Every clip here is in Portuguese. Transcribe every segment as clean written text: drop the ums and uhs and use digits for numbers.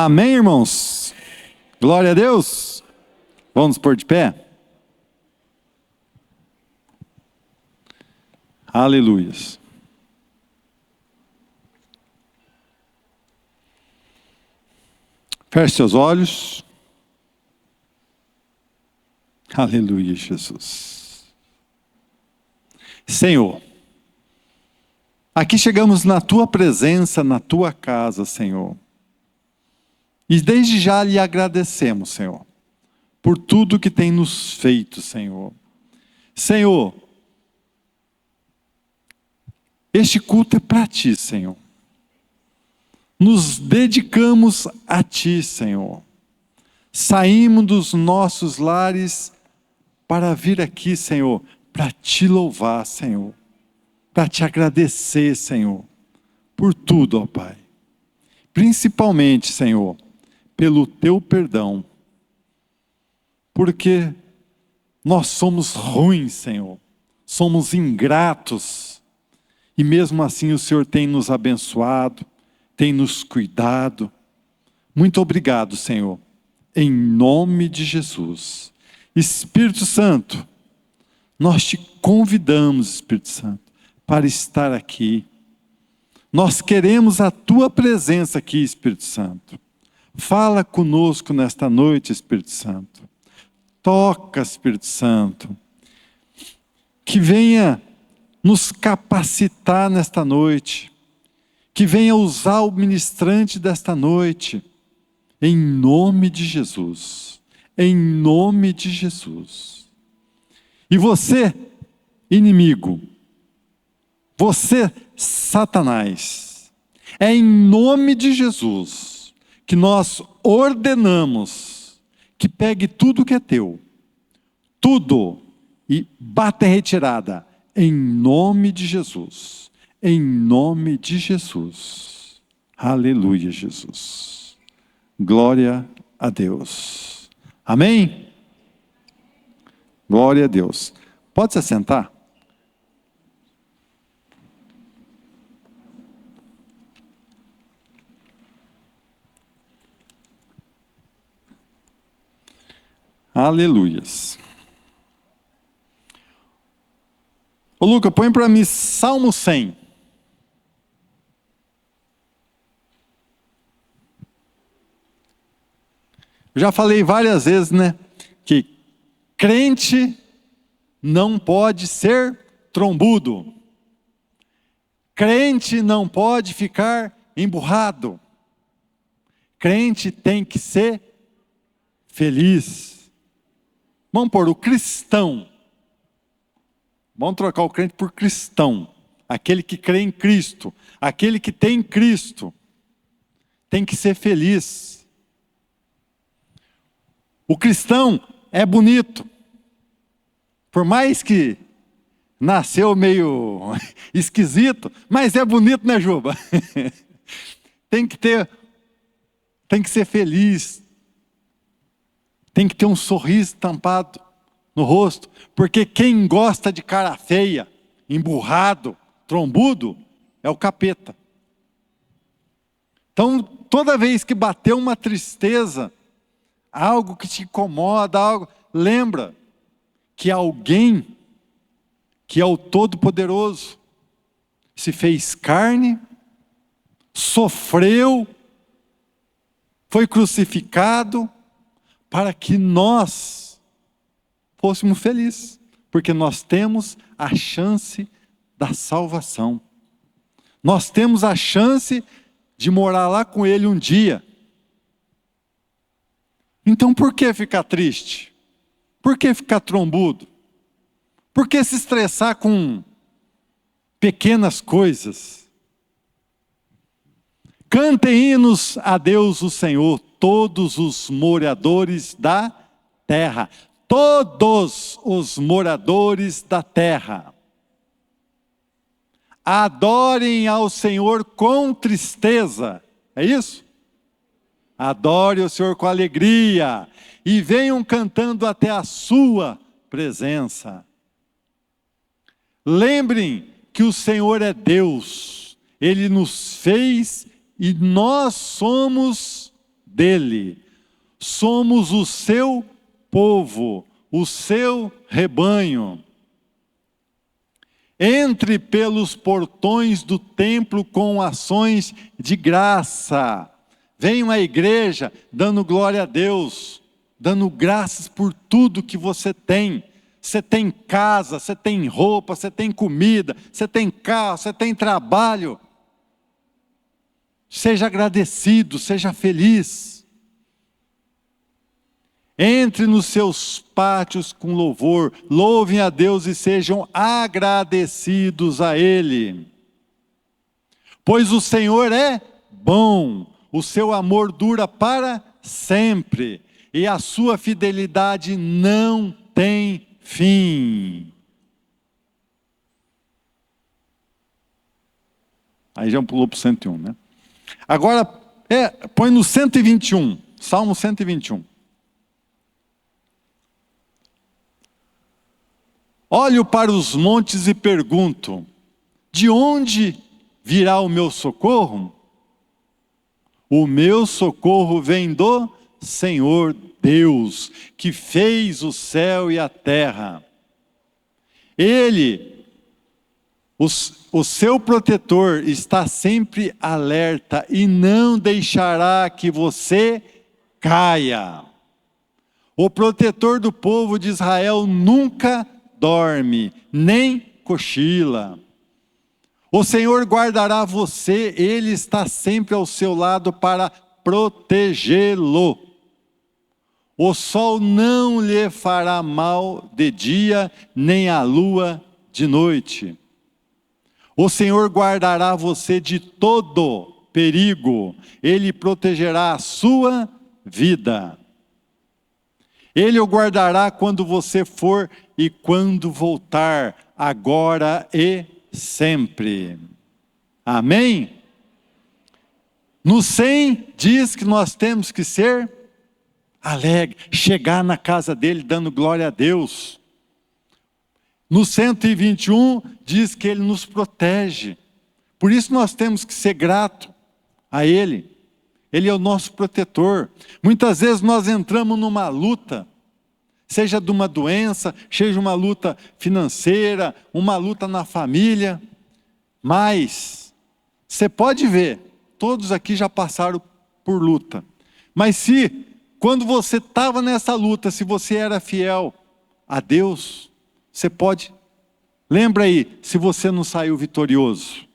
Amém, irmãos? Glória a Deus. Vamos nos pôr de pé? Aleluias. Feche seus olhos. Aleluia, Jesus. Senhor, aqui chegamos na Tua presença, na Tua casa, Senhor. E desde já lhe agradecemos, Senhor, por tudo que tem nos feito, Senhor. Senhor, este culto é para Ti, Senhor. Nos dedicamos a Ti, Senhor. Saímos dos nossos lares para vir aqui, Senhor, para Te louvar, Senhor. Para Te agradecer, Senhor, por tudo, ó Pai. Principalmente, Senhor, pelo Teu perdão. Porque nós somos ruins, Senhor. Somos ingratos. E mesmo assim o Senhor tem nos abençoado, tem nos cuidado. Muito obrigado, Senhor. Em nome de Jesus. Espírito Santo, nós Te convidamos, Espírito Santo, para estar aqui. Nós queremos a Tua presença aqui, Espírito Santo. Fala conosco nesta noite, Espírito Santo. Toca, Espírito Santo. Que venha nos capacitar nesta noite. Que venha usar o ministrante desta noite. Em nome de Jesus. Em nome de Jesus. E você, inimigo. Você, Satanás. É em nome de Jesus que nós ordenamos que pegue tudo que é teu, tudo, e bata em retirada, em nome de Jesus, em nome de Jesus. Aleluia, Jesus. Glória a Deus. Amém? Glória a Deus. Pode se assentar? Aleluias. Ô Luca, põe para mim Salmo 100. Eu já falei várias vezes, né? Que crente não pode ser trombudo. Crente não pode ficar emburrado. Crente tem que ser feliz. Vamos pôr o cristão. Vamos trocar o crente por cristão. Aquele que crê em Cristo. Aquele que tem Cristo. Tem que ser feliz. O cristão é bonito. Por mais que nasceu meio esquisito, mas é bonito, né, Juba? Tem que ser feliz. Tem que ter um sorriso tampado no rosto, porque quem gosta de cara feia, emburrado, trombudo, é o capeta. Então, toda vez que bater uma tristeza, algo que te incomoda, lembra que alguém, que é o Todo-Poderoso, se fez carne, sofreu, foi crucificado, para que nós fôssemos felizes, porque nós temos a chance da salvação. Nós temos a chance de morar lá com Ele um dia. Então por que ficar triste? Por que ficar trombudo? Por que se estressar com pequenas coisas? Cantem hinos a Deus o Senhor, todos os moradores da terra. Todos os moradores da terra. Adorem ao Senhor com tristeza. É isso? Adore o Senhor com alegria. E venham cantando até a sua presença. Lembrem que o Senhor é Deus. Ele nos fez e nós somos dele. Somos o seu povo, o seu rebanho. Entre pelos portões do templo com ações de graça. Venham à igreja dando glória a Deus, dando graças por tudo que você tem. Você tem casa, você tem roupa, você tem comida, você tem carro, você tem trabalho. Seja agradecido, seja feliz. Entre nos seus pátios com louvor, louvem a Deus e sejam agradecidos a Ele. Pois o Senhor é bom, o seu amor dura para sempre, e a sua fidelidade não tem fim. Aí já pulou para o 101, né? Agora, põe no 121, Salmo 121. Olho para os montes e pergunto, de onde virá o meu socorro? O meu socorro vem do Senhor Deus, que fez o céu e a terra. Ele, o seu protetor, está sempre alerta e não deixará que você caia. O protetor do povo de Israel nunca dorme, nem cochila. O Senhor guardará você, Ele está sempre ao seu lado para protegê-lo. O sol não lhe fará mal de dia, nem a lua de noite. O Senhor guardará você de todo perigo, Ele protegerá a sua vida. Ele o guardará quando você for e quando voltar, agora e sempre. Amém? No 100 diz que nós temos que ser alegre, chegar na casa dele dando glória a Deus. No 121 diz que ele nos protege. Por isso nós temos que ser grato a ele. Ele é o nosso protetor. Muitas vezes nós entramos numa luta, seja de uma doença, seja uma luta financeira, uma luta na família, mas você pode ver, todos aqui já passaram por luta, mas quando você estava nessa luta, se você era fiel a Deus, você pode, lembra aí, se você não saiu vitorioso.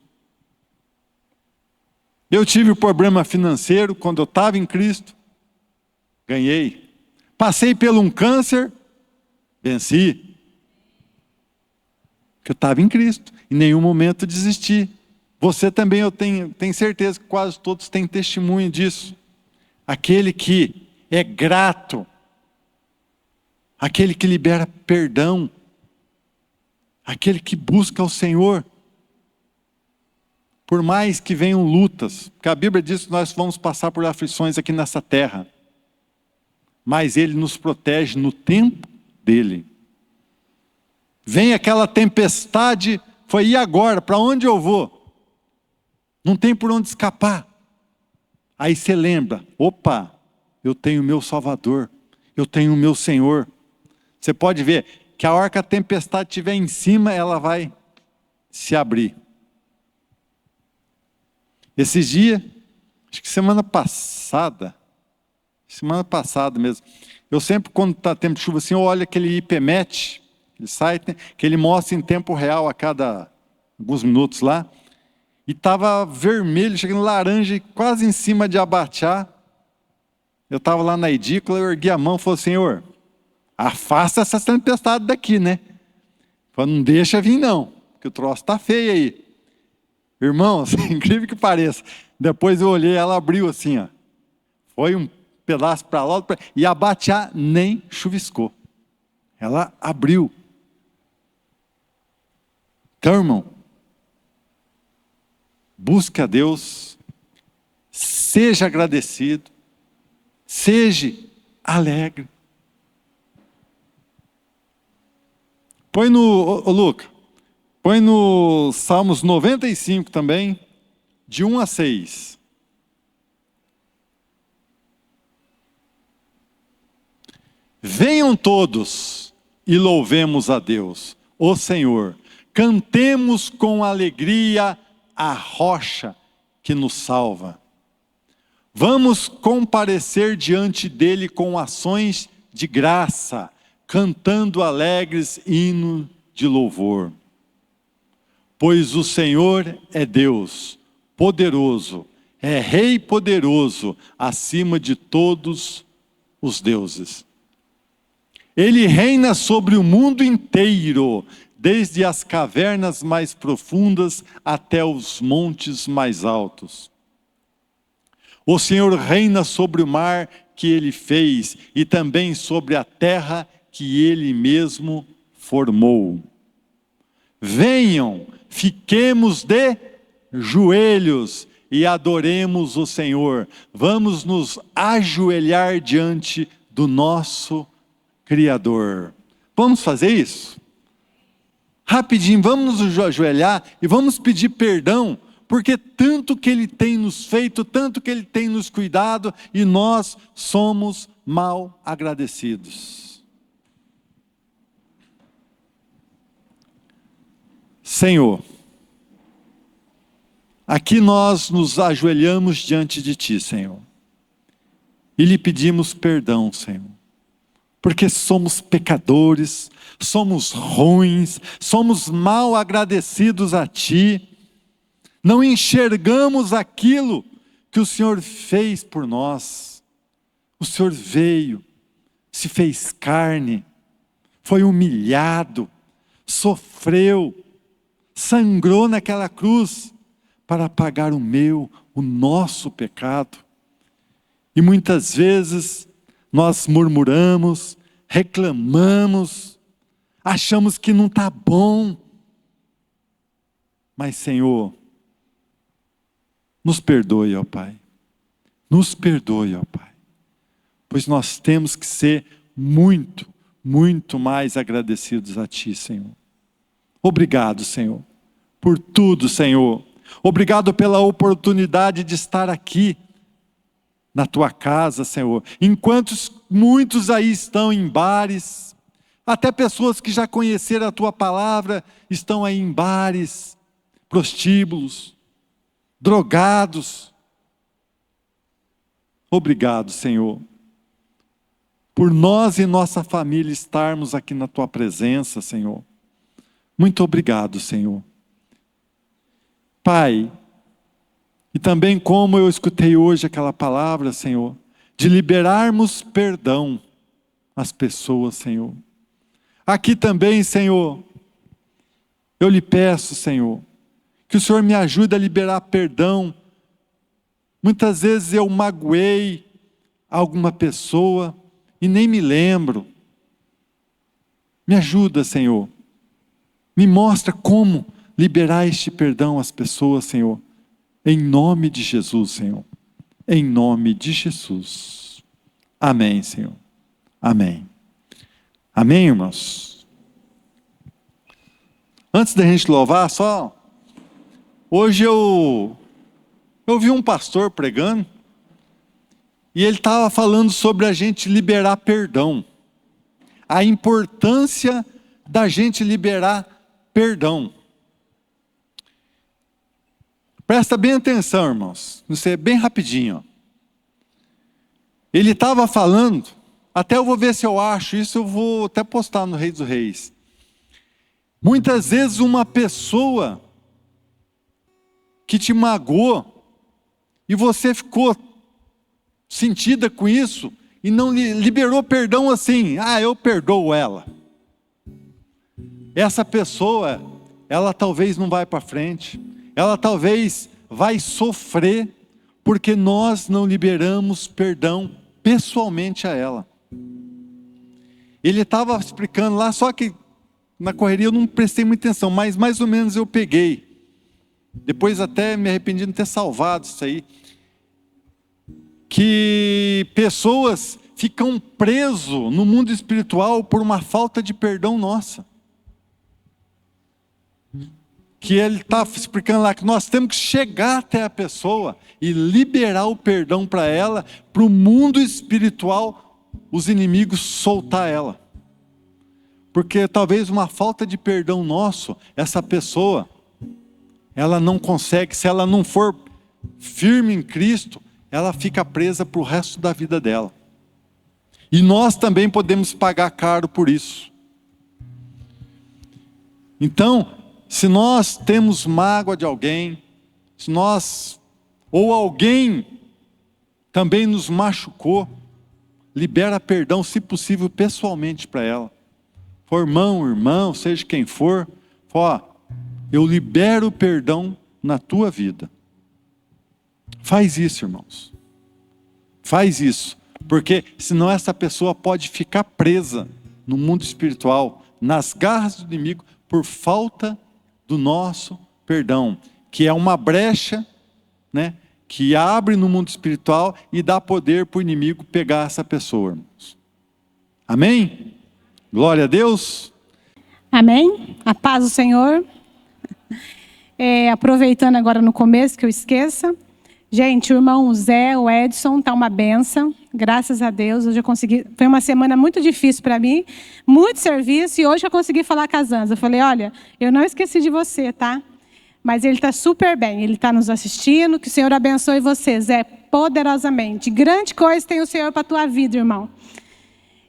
Eu tive problema financeiro quando eu estava em Cristo, ganhei. Passei por um câncer, venci. Porque eu estava em Cristo, em nenhum momento desisti. Você também, eu tenho certeza que quase todos têm testemunho disso. Aquele que é grato, aquele que libera perdão, aquele que busca o Senhor. Por mais que venham lutas, porque a Bíblia diz que nós vamos passar por aflições aqui nessa terra, mas Ele nos protege no tempo dEle. Vem aquela tempestade, e agora? Para onde eu vou? Não tem por onde escapar. Aí você lembra, opa, eu tenho o meu Salvador, eu tenho o meu Senhor. Você pode ver que a hora que a tempestade estiver em cima, ela vai se abrir. Esses dias, acho que semana passada mesmo, eu sempre quando está tempo de chuva assim, eu olho aquele IPMET, aquele site, que ele mostra em tempo real a cada alguns minutos lá, e estava vermelho, chegando laranja, quase em cima de Abaxá. Eu estava lá na edícula, eu ergui a mão e falei, Senhor, afasta essa tempestade daqui, né? Falei, não deixa vir não, porque o troço está feio aí. Irmãos, incrível que pareça, depois eu olhei, ela abriu assim, ó. Foi um pedaço para lá, e Abaxá nem chuviscou. Ela abriu. Então, irmão, busque a Deus, seja agradecido, seja alegre. Põe no, Luca, põe no Salmos 95 também, de 1 a 6. Venham todos e louvemos a Deus, o Senhor. Cantemos com alegria a rocha que nos salva. Vamos comparecer diante dele com ações de graça, cantando alegres hinos de louvor. Pois o Senhor é Deus, poderoso, é Rei poderoso, acima de todos os deuses. Ele reina sobre o mundo inteiro, desde as cavernas mais profundas até os montes mais altos. O Senhor reina sobre o mar que ele fez e também sobre a terra que ele mesmo formou. Venham, fiquemos de joelhos e adoremos o Senhor. Vamos nos ajoelhar diante do nosso Criador. Vamos fazer isso? Rapidinho, vamos nos ajoelhar e vamos pedir perdão, porque tanto que Ele tem nos feito, tanto que Ele tem nos cuidado, e nós somos mal agradecidos. Senhor, aqui nós nos ajoelhamos diante de Ti, Senhor, e lhe pedimos perdão, Senhor, porque somos pecadores, somos ruins, somos mal agradecidos a Ti, não enxergamos aquilo que o Senhor fez por nós. O Senhor veio, se fez carne, foi humilhado, sofreu, sangrou naquela cruz para pagar o nosso pecado. E muitas vezes nós murmuramos, reclamamos, achamos que não está bom. Mas, Senhor, nos perdoe, ó Pai. Nos perdoe, ó Pai. Pois nós temos que ser muito, muito mais agradecidos a Ti, Senhor. Obrigado, Senhor, por tudo, Senhor. Obrigado pela oportunidade de estar aqui na Tua casa, Senhor. Enquanto muitos aí estão em bares, até pessoas que já conheceram a Tua palavra estão aí em bares, prostíbulos, drogados. Obrigado, Senhor, por nós e nossa família estarmos aqui na Tua presença, Senhor. Muito obrigado, Senhor. Pai, e também como eu escutei hoje aquela palavra, Senhor, de liberarmos perdão às pessoas, Senhor. Aqui também, Senhor, eu lhe peço, Senhor, que o Senhor me ajude a liberar perdão. Muitas vezes eu magoei alguma pessoa e nem me lembro. Me ajuda, Senhor. Me mostra como liberar este perdão às pessoas, Senhor. Em nome de Jesus, Senhor. Em nome de Jesus. Amém, Senhor. Amém. Amém, irmãos? Antes da gente louvar, hoje eu vi um pastor pregando, e ele estava falando sobre a gente liberar perdão. A importância da gente liberar perdão. Presta bem atenção, irmãos. Isso é bem rapidinho. Ele estava falando, até eu vou ver se eu acho isso, eu vou até postar no Reis dos Reis. Muitas vezes uma pessoa que te magoou, e você ficou sentida com isso, e não liberou perdão assim, eu perdoo ela. Essa pessoa, ela talvez não vai para frente, ela talvez vai sofrer, porque nós não liberamos perdão pessoalmente a ela. Ele estava explicando lá, só que na correria eu não prestei muita atenção, mas mais ou menos eu peguei. Depois até me arrependi de não ter salvado isso aí. Que pessoas ficam presas no mundo espiritual por uma falta de perdão nossa. Que ele está explicando lá que nós temos que chegar até a pessoa e liberar o perdão para ela, para o mundo espiritual os inimigos soltar ela. Porque talvez uma falta de perdão nosso, essa pessoa, ela não consegue, se ela não for firme em Cristo, ela fica presa para o resto da vida dela. E nós também podemos pagar caro por isso. Então, se nós temos mágoa de alguém, ou alguém também nos machucou, libera perdão, se possível, pessoalmente para ela. For irmão, seja quem for, eu libero o perdão na tua vida. Faz isso, irmãos. Faz isso. Porque senão essa pessoa pode ficar presa no mundo espiritual, nas garras do inimigo, por falta do nosso perdão. Que é uma brecha, né, que abre no mundo espiritual e dá poder para o inimigo pegar essa pessoa, irmãos. Amém? Glória a Deus. Amém? A paz do Senhor. Aproveitando agora no começo, que eu esqueça. Gente, o irmão Zé, o Edson, está uma benção. Graças a Deus, hoje eu consegui. Foi uma semana muito difícil para mim, muito serviço, e hoje eu consegui falar com a Zanza. Eu falei, olha, eu não esqueci de você, tá? Mas ele está super bem, ele está nos assistindo. Que o Senhor abençoe você, Zé, poderosamente. Grande coisa tem o Senhor para a tua vida, irmão.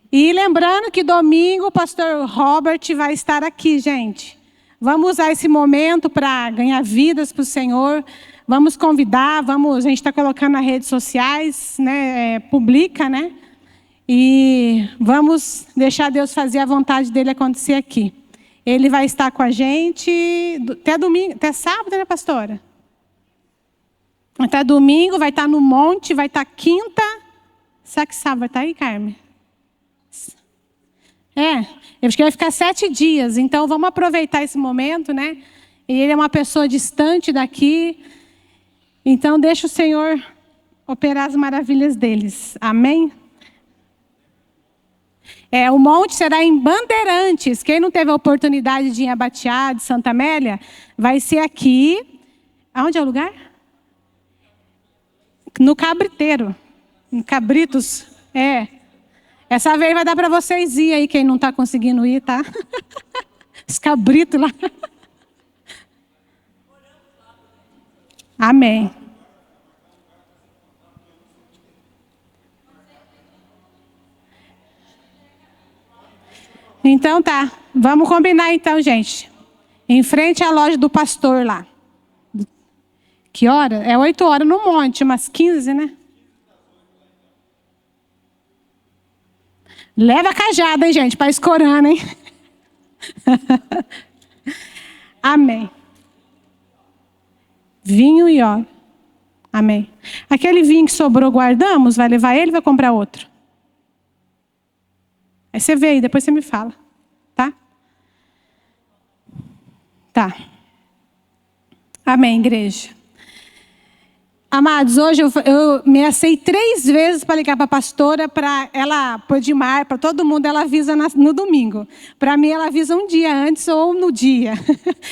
E lembrando que domingo o pastor Robert vai estar aqui, gente. Vamos usar esse momento para ganhar vidas para o Senhor. Vamos convidar, a gente está colocando nas redes sociais, né, publica, né? E vamos deixar Deus fazer a vontade dele acontecer aqui. Ele vai estar com a gente até domingo, até sábado, né, pastora? Até domingo, vai estar no monte, vai estar quinta. Será que sábado vai estar aí, Carmen? Eu acho que vai ficar 7 dias, então vamos aproveitar esse momento, né? E ele é uma pessoa distante daqui, então deixa o Senhor operar as maravilhas deles, amém? O monte será em Bandeirantes, quem não teve a oportunidade de ir em Abatiá, de Santa Amélia, vai ser aqui, aonde é o lugar? No Cabriteiro, no Cabritos, Essa vez vai dar para vocês ir aí, quem não está conseguindo ir, tá? Os cabritos lá. Amém. Então tá, vamos combinar então, gente. Em frente à loja do pastor lá. Que hora? 8 horas no monte, umas 15, né? Leva a cajada, hein, gente, para escorando, hein? Amém. Vinho e óleo. Amém. Aquele vinho que sobrou, guardamos, vai levar ele ou vai comprar outro? Aí você vê aí, depois você me fala. Tá? Tá. Amém, igreja. Amados, hoje eu me assei 3 vezes para ligar para a pastora, para ela, para o Edmar, para todo mundo, ela avisa no domingo. Para mim, ela avisa um dia antes ou no dia.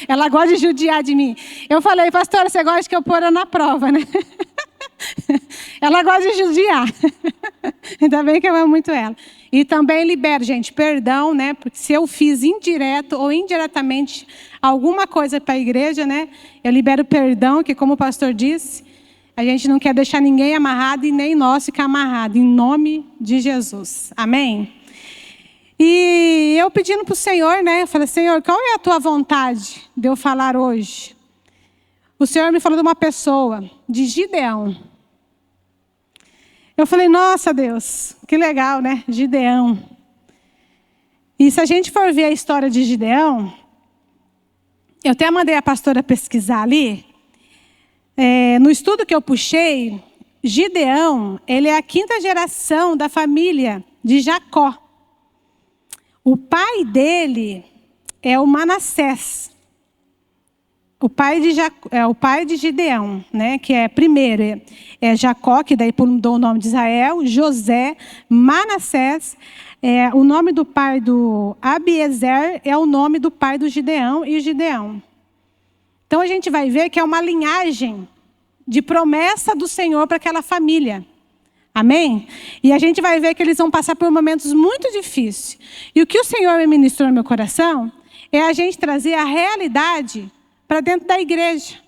Ela gosta de judiar de mim. Eu falei, pastora, você gosta que eu pôr ela na prova, né? Ela gosta de judiar. Ainda bem que eu amo muito ela. E também libero, gente, perdão, né? Porque se eu fiz indireto ou indiretamente alguma coisa para a igreja, né? Eu libero perdão, que como o pastor disse, a gente não quer deixar ninguém amarrado e nem nós ficar amarrado, em nome de Jesus. Amém? E eu pedindo para o Senhor, né? Eu falei, Senhor, qual é a tua vontade de eu falar hoje? O Senhor me falou de uma pessoa, de Gideão. Eu falei, nossa Deus, que legal, né? Gideão. E se a gente for ver a história de Gideão, eu até mandei a pastora pesquisar ali. No estudo que eu puxei, Gideão, ele é a 5ª geração da família de Jacó. O pai dele é o Manassés. O pai de Gideão, né? Que é primeiro é Jacó, que daí mudou o nome de Israel, José, Manassés. O nome do pai do Abiezer é o nome do pai do Gideão e Gideão. Então a gente vai ver que é uma linhagem de promessa do Senhor para aquela família. Amém? E a gente vai ver que eles vão passar por momentos muito difíceis. E o que o Senhor me ministrou no meu coração é a gente trazer a realidade para dentro da igreja.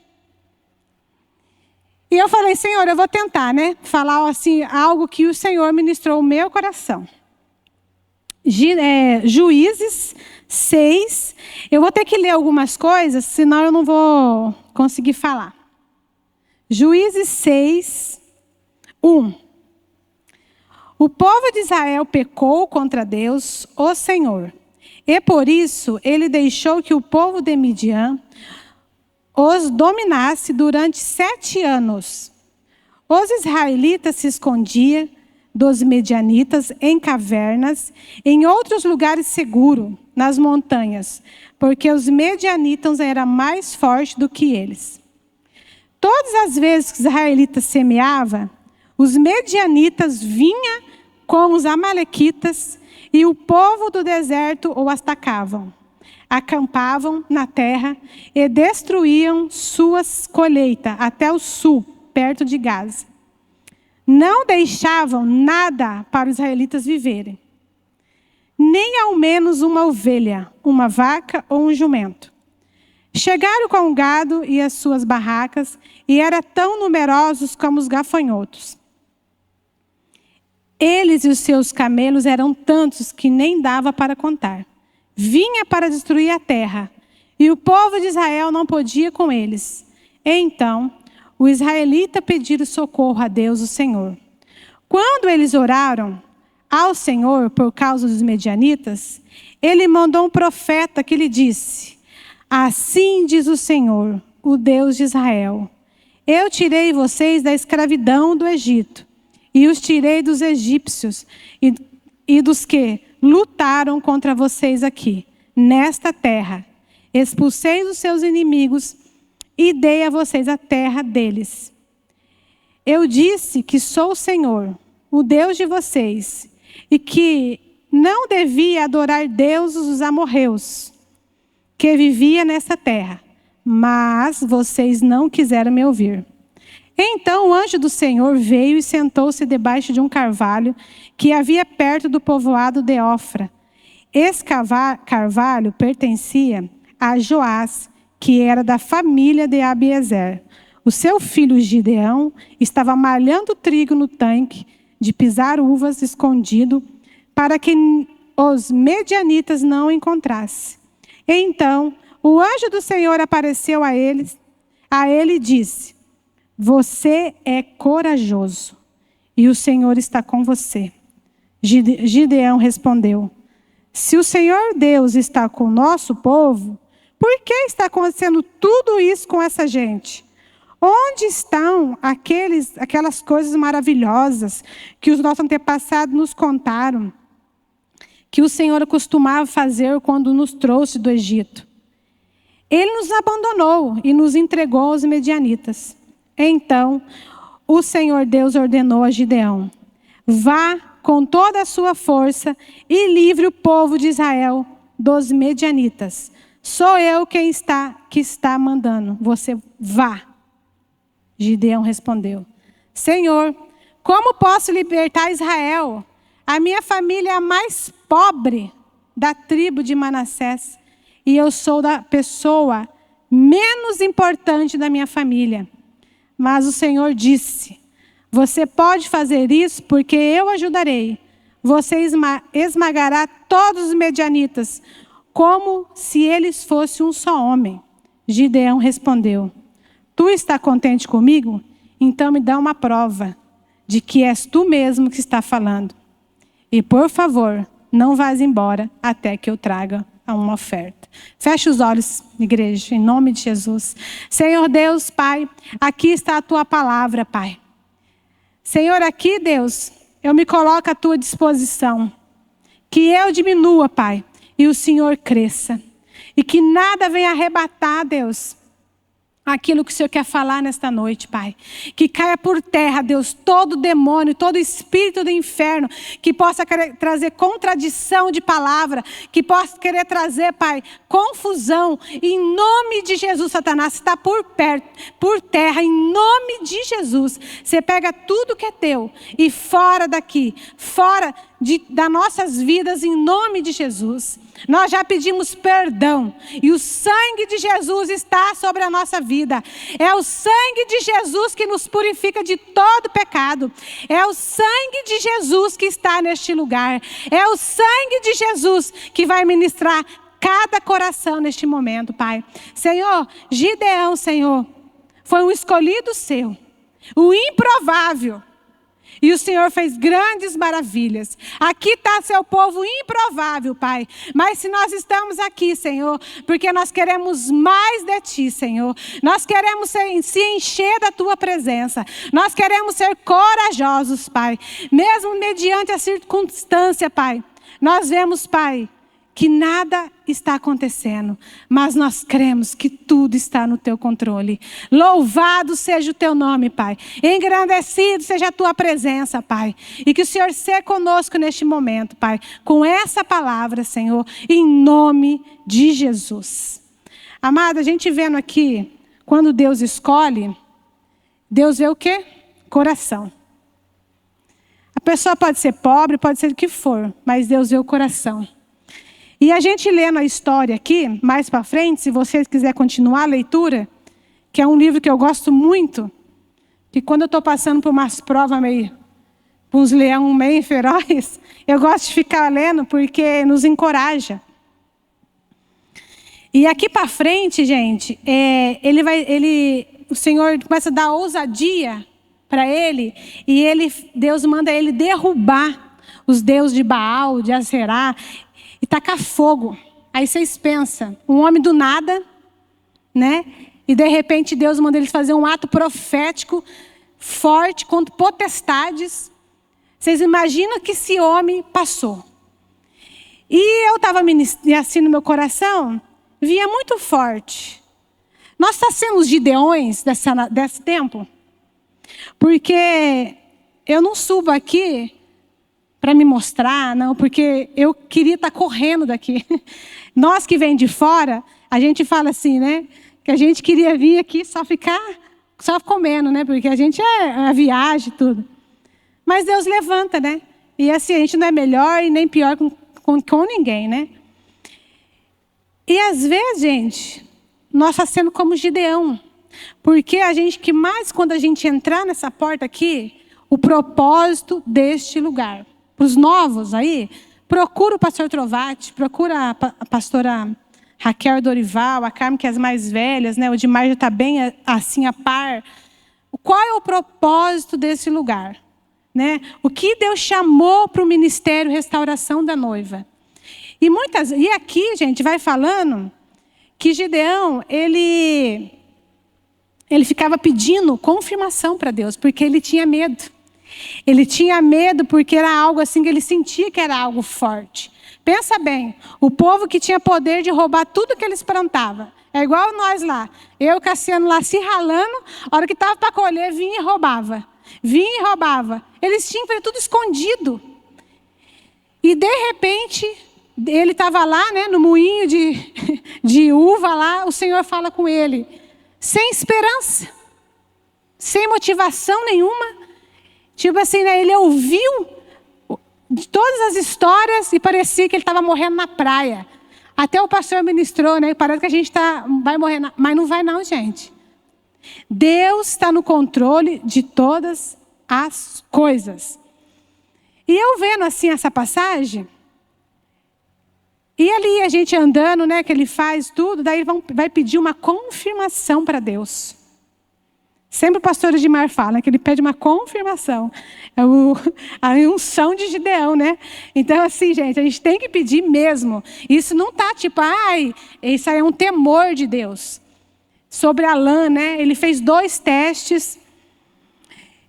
E eu falei, Senhor, eu vou tentar, né? Falar assim, algo que o Senhor ministrou no meu coração. Juízes 6. Eu vou ter que ler algumas coisas, senão eu não vou conseguir falar. Juízes 6, 1. O povo de Israel pecou contra Deus, o Senhor. E por isso ele deixou que o povo de Midian os dominasse durante 7 anos. Os israelitas se escondiam dos medianitas em cavernas, em outros lugares seguros, nas montanhas, porque os medianitas eram mais fortes do que eles. Todas as vezes que os israelitas semeavam, os medianitas vinham com os amalequitas e o povo do deserto o atacavam. Acampavam na terra e destruíam suas colheitas até o sul, perto de Gaza. Não deixavam nada para os israelitas viverem, nem ao menos uma ovelha, uma vaca ou um jumento. Chegaram com o gado e as suas barracas, e eram tão numerosos como os gafanhotos. Eles e os seus camelos eram tantos que nem dava para contar. Vinha para destruir a terra, e o povo de Israel não podia com eles. Então, o israelita pediram socorro a Deus, o Senhor. Quando eles oraram ao Senhor por causa dos medianitas, ele mandou um profeta que lhe disse: assim diz o Senhor, o Deus de Israel: eu tirei vocês da escravidão do Egito, e os tirei dos egípcios e dos que lutaram contra vocês aqui, nesta terra. Expulsei os seus inimigos e dei a vocês a terra deles. Eu disse que sou o Senhor, o Deus de vocês, e que não devia adorar deuses dos amorreus, que vivia nessa terra. Mas vocês não quiseram me ouvir. Então o anjo do Senhor veio e sentou-se debaixo de um carvalho que havia perto do povoado de Ofra. Esse carvalho pertencia a Joás, que era da família de Abiezer. O seu filho Gideão estava malhando trigo no tanque de pisar uvas escondido, para que os medianitas não o encontrassem. Então o anjo do Senhor apareceu a ele e disse: você é corajoso, e o Senhor está com você. Gideão respondeu: se o Senhor Deus está com o nosso povo, por que está acontecendo tudo isso com essa gente? Onde estão aquelas coisas maravilhosas que os nossos antepassados nos contaram, que o Senhor costumava fazer quando nos trouxe do Egito? Ele nos abandonou e nos entregou aos medianitas. Então, o Senhor Deus ordenou a Gideão: vá com toda a sua força e livre o povo de Israel dos medianitas. Sou eu quem está mandando. Você vá. Gideão respondeu: Senhor, como posso libertar Israel? A minha família é a mais pobre da tribo de Manassés, e eu sou da pessoa menos importante da minha família. Mas o Senhor disse: você pode fazer isso porque eu ajudarei. Você esmagará todos os medianitas, como se eles fossem um só homem. Gideão respondeu: tu está contente comigo? Então me dá uma prova de que és tu mesmo que está falando. E por favor, não vás embora até que eu traga uma oferta. Feche os olhos, igreja, em nome de Jesus. Senhor Deus, Pai, aqui está a tua palavra, Pai. Senhor, aqui, Deus, eu me coloco à tua disposição. Que eu diminua, Pai, e o Senhor cresça. E que nada venha arrebatar, Deus, aquilo que o Senhor quer falar nesta noite, Pai. Que caia por terra, Deus, todo demônio, todo espírito do inferno, que possa querer trazer contradição de palavra, que possa querer trazer, Pai, confusão. Em nome de Jesus, Satanás, está por terra, em nome de Jesus. Você pega tudo que é teu e fora daqui, fora das nossas vidas, em nome de Jesus. Nós já pedimos perdão e o sangue de Jesus está sobre a nossa vida. É o sangue de Jesus que nos purifica de todo pecado. É o sangue de Jesus que está neste lugar. É o sangue de Jesus que vai ministrar cada coração neste momento, Pai. Senhor, Gideão, Senhor, foi um escolhido seu, o improvável. E o Senhor fez grandes maravilhas. Aqui está seu povo improvável, Pai. Mas se nós estamos aqui, Senhor, porque nós queremos mais de Ti, Senhor. Nós queremos se encher da Tua presença. Nós queremos ser corajosos, Pai. Mesmo mediante a circunstância, Pai. Nós vemos, Pai, que nada está acontecendo, mas nós cremos que tudo está no Teu controle. Louvado seja o Teu nome, Pai. Engrandecido seja a Tua presença, Pai. E que o Senhor seja conosco neste momento, Pai, com essa palavra, Senhor, em nome de Jesus. Amada, a gente vendo aqui, quando Deus escolhe, Deus vê o quê? Coração. A pessoa pode ser pobre, pode ser o que for, mas Deus vê o coração. E a gente lendo a história aqui, mais para frente, se vocês quiserem continuar a leitura, que é um livro que eu gosto muito, que quando eu estou passando por umas provas por uns leões meio ferozes, eu gosto de ficar lendo porque nos encoraja. E aqui para frente, gente, o Senhor começa a dar ousadia para ele, e Deus manda ele derrubar os deuses de Baal, de Aserá, e tacar fogo. Aí vocês pensam, um homem do nada, né? E de repente Deus manda eles fazer um ato profético forte contra potestades. Vocês imaginam que esse homem passou. E eu estava assim no meu coração, vinha muito forte. Nós estamos sendo os Gideões desse tempo? Porque eu não subo aqui para me mostrar, não, porque eu queria estar correndo daqui. Nós que vem de fora, a gente fala assim, né? Que a gente queria vir aqui só comendo, né? Porque a gente é a viagem e tudo. Mas Deus levanta, né? E assim, a gente não é melhor e nem pior com ninguém, né? E às vezes, gente, nós estamos sendo como Gideão. Porque a gente que mais, quando a gente entrar nessa porta aqui, o propósito deste lugar. Para os novos aí, procura o pastor Trovati, procura a pastora Raquel Dorival, a Carmen, que é as mais velhas, né? O Dimar já está bem assim a par. Qual é o propósito desse lugar? Né? O que Deus chamou para o ministério Restauração da Noiva? E aqui, gente, vai falando que Gideão, ele ficava pedindo confirmação para Deus, porque ele tinha medo. Ele tinha medo porque era algo assim que ele sentia que era algo forte. Pensa bem, o povo que tinha poder de roubar tudo que eles plantavam. É igual nós lá. Eu, Cassiano, lá se ralando, a hora que estava para colher, vinha e roubava. Vinha e roubava. Eles tinham que fazer tudo escondido. E de repente, ele estava lá, né, no moinho de uva lá, o Senhor fala com ele. Sem esperança. Sem motivação nenhuma. Tipo assim, né, ele ouviu de todas as histórias e parecia que ele estava morrendo na praia. Até o pastor ministrou, né? Parece que a gente vai morrer, mas não vai não, gente. Deus está no controle de todas as coisas. E eu vendo assim essa passagem, e ali a gente andando, né, que ele faz tudo, daí vai pedir uma confirmação para Deus. Sempre o pastor Edmar fala que ele pede uma confirmação. É a unção de Gideão, né? Então, assim, gente, a gente tem que pedir mesmo. Isso não está tipo, isso aí é um temor de Deus. Sobre Alã, né? Ele fez 2 testes.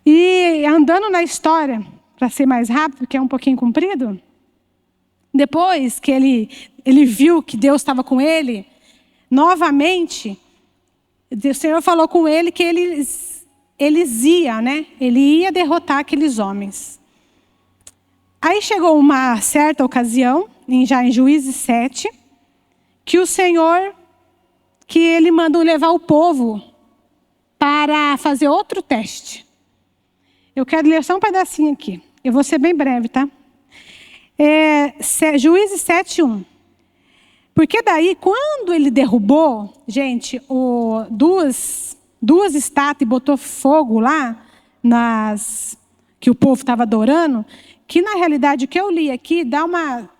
E andando na história, para ser mais rápido, porque é um pouquinho comprido, depois que ele viu que Deus estava com ele, novamente, O Senhor falou com ele que eles iam, né? Ele ia derrotar aqueles homens. Aí chegou uma certa ocasião, já em Juízes 7, que o Senhor, que ele mandou levar o povo para fazer outro teste. Eu quero ler só um pedacinho aqui. Eu vou ser bem breve, tá? Juízes 7:1. Porque daí, quando ele derrubou, gente, duas estátuas e botou fogo lá, que o povo estava adorando, que na realidade o que eu li aqui,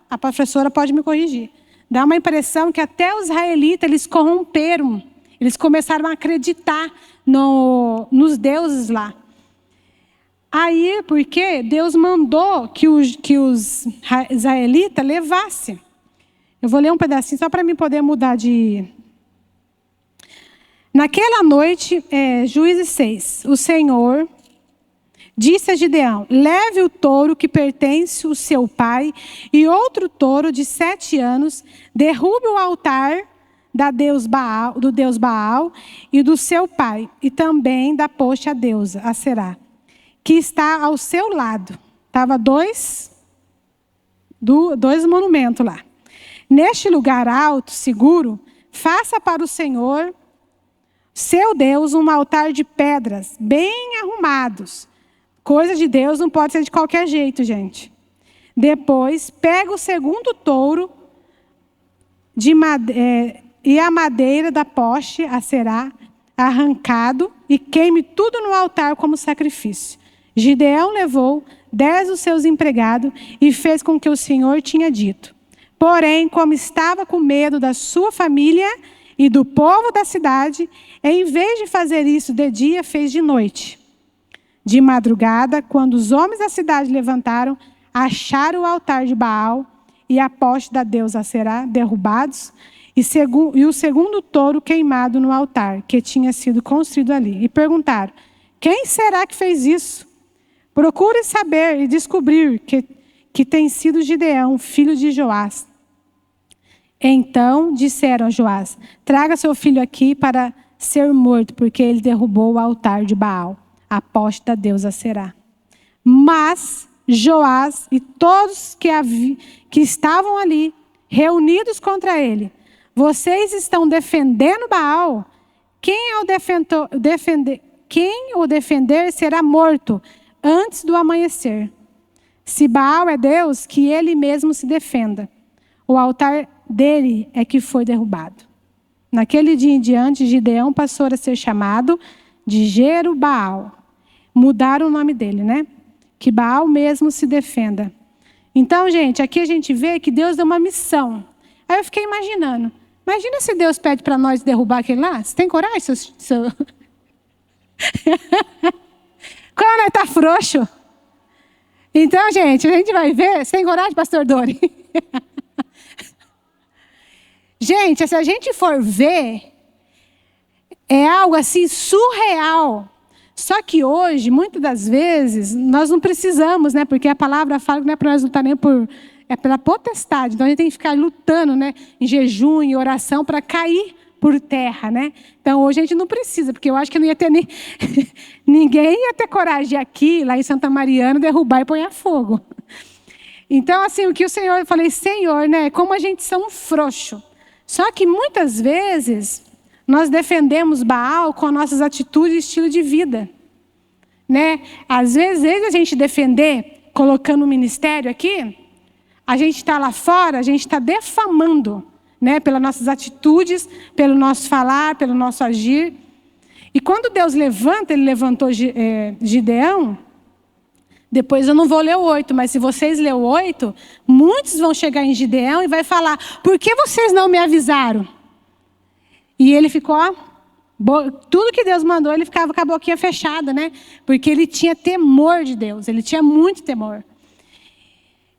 a professora pode me corrigir, dá uma impressão que até os israelitas, eles corromperam, eles começaram a acreditar nos deuses lá. Aí, porque Deus mandou que os israelitas levassem. Eu vou ler um pedacinho só para mim poder mudar de... Naquela noite, Juízes 6, o Senhor disse a Gideão: leve o touro que pertence ao seu pai e outro touro de 7 anos, derrube o altar do deus Baal e do seu pai, e também da poste a deusa, a Será, que está ao seu lado. Estava dois monumentos lá. Neste lugar alto, seguro, faça para o Senhor, seu Deus, um altar de pedras, bem arrumados. Coisa de Deus não pode ser de qualquer jeito, gente. Depois, pega o segundo touro e a madeira da poste, a Será, arrancado, e queime tudo no altar como sacrifício. Gideão levou 10 dos seus empregados e fez com que o Senhor tinha dito. Porém, como estava com medo da sua família e do povo da cidade, em vez de fazer isso de dia, fez de noite. De madrugada, quando os homens da cidade levantaram, acharam o altar de Baal e a poste da deusa Será derrubados, e o segundo touro queimado no altar, que tinha sido construído ali. E perguntaram: quem será que fez isso? Procure saber e descobrir que tem sido Gideão, filho de Joás. Então disseram a Joás: traga seu filho aqui para ser morto, porque ele derrubou o altar de Baal, a poste da deusa Será. Mas Joás e todos que estavam ali, reunidos contra ele: vocês estão defendendo Baal? Quem o defender será morto antes do amanhecer. Se Baal é Deus, que ele mesmo se defenda. O altar dele é que foi derrubado. Naquele dia em diante, Gideão passou a ser chamado de Jerubaal. Mudaram o nome dele, né? Que Baal mesmo se defenda. Então, gente, aqui a gente vê que Deus deu uma missão. Aí eu fiquei imaginando. Imagina se Deus pede para nós derrubar aquele lá. Você tem coragem, seu... Quando nós está frouxo. Então, gente, a gente vai ver. Você tem coragem, pastor Dori? Gente, se a gente for ver, é algo assim surreal. Só que hoje, muitas das vezes, nós não precisamos, né? Porque a palavra fala que não é para nós lutar nem é pela potestade. Então a gente tem que ficar lutando, né? Em jejum, em oração, para cair por terra, né? Então hoje a gente não precisa, porque eu acho que não ia ter ninguém ia ter coragem de aqui, lá em Santa Mariana, derrubar e pôr a fogo. Então, assim, o que o Senhor, eu falei: Senhor, né? Como a gente é um frouxo. Só que muitas vezes nós defendemos Baal com nossas atitudes e estilo de vida, né? Às vezes a gente defender, colocando o ministério aqui, a gente está lá fora, a gente está defamando, né? Pelas nossas atitudes, pelo nosso falar, pelo nosso agir. E quando Deus levanta, Ele levantou Gideão. Depois eu não vou ler o 8, mas se vocês lerem o 8, muitos vão chegar em Gideão e vai falar: por que vocês não me avisaram? E ele ficou, tudo que Deus mandou, ele ficava com a boquinha fechada, né? Porque ele tinha temor de Deus, ele tinha muito temor.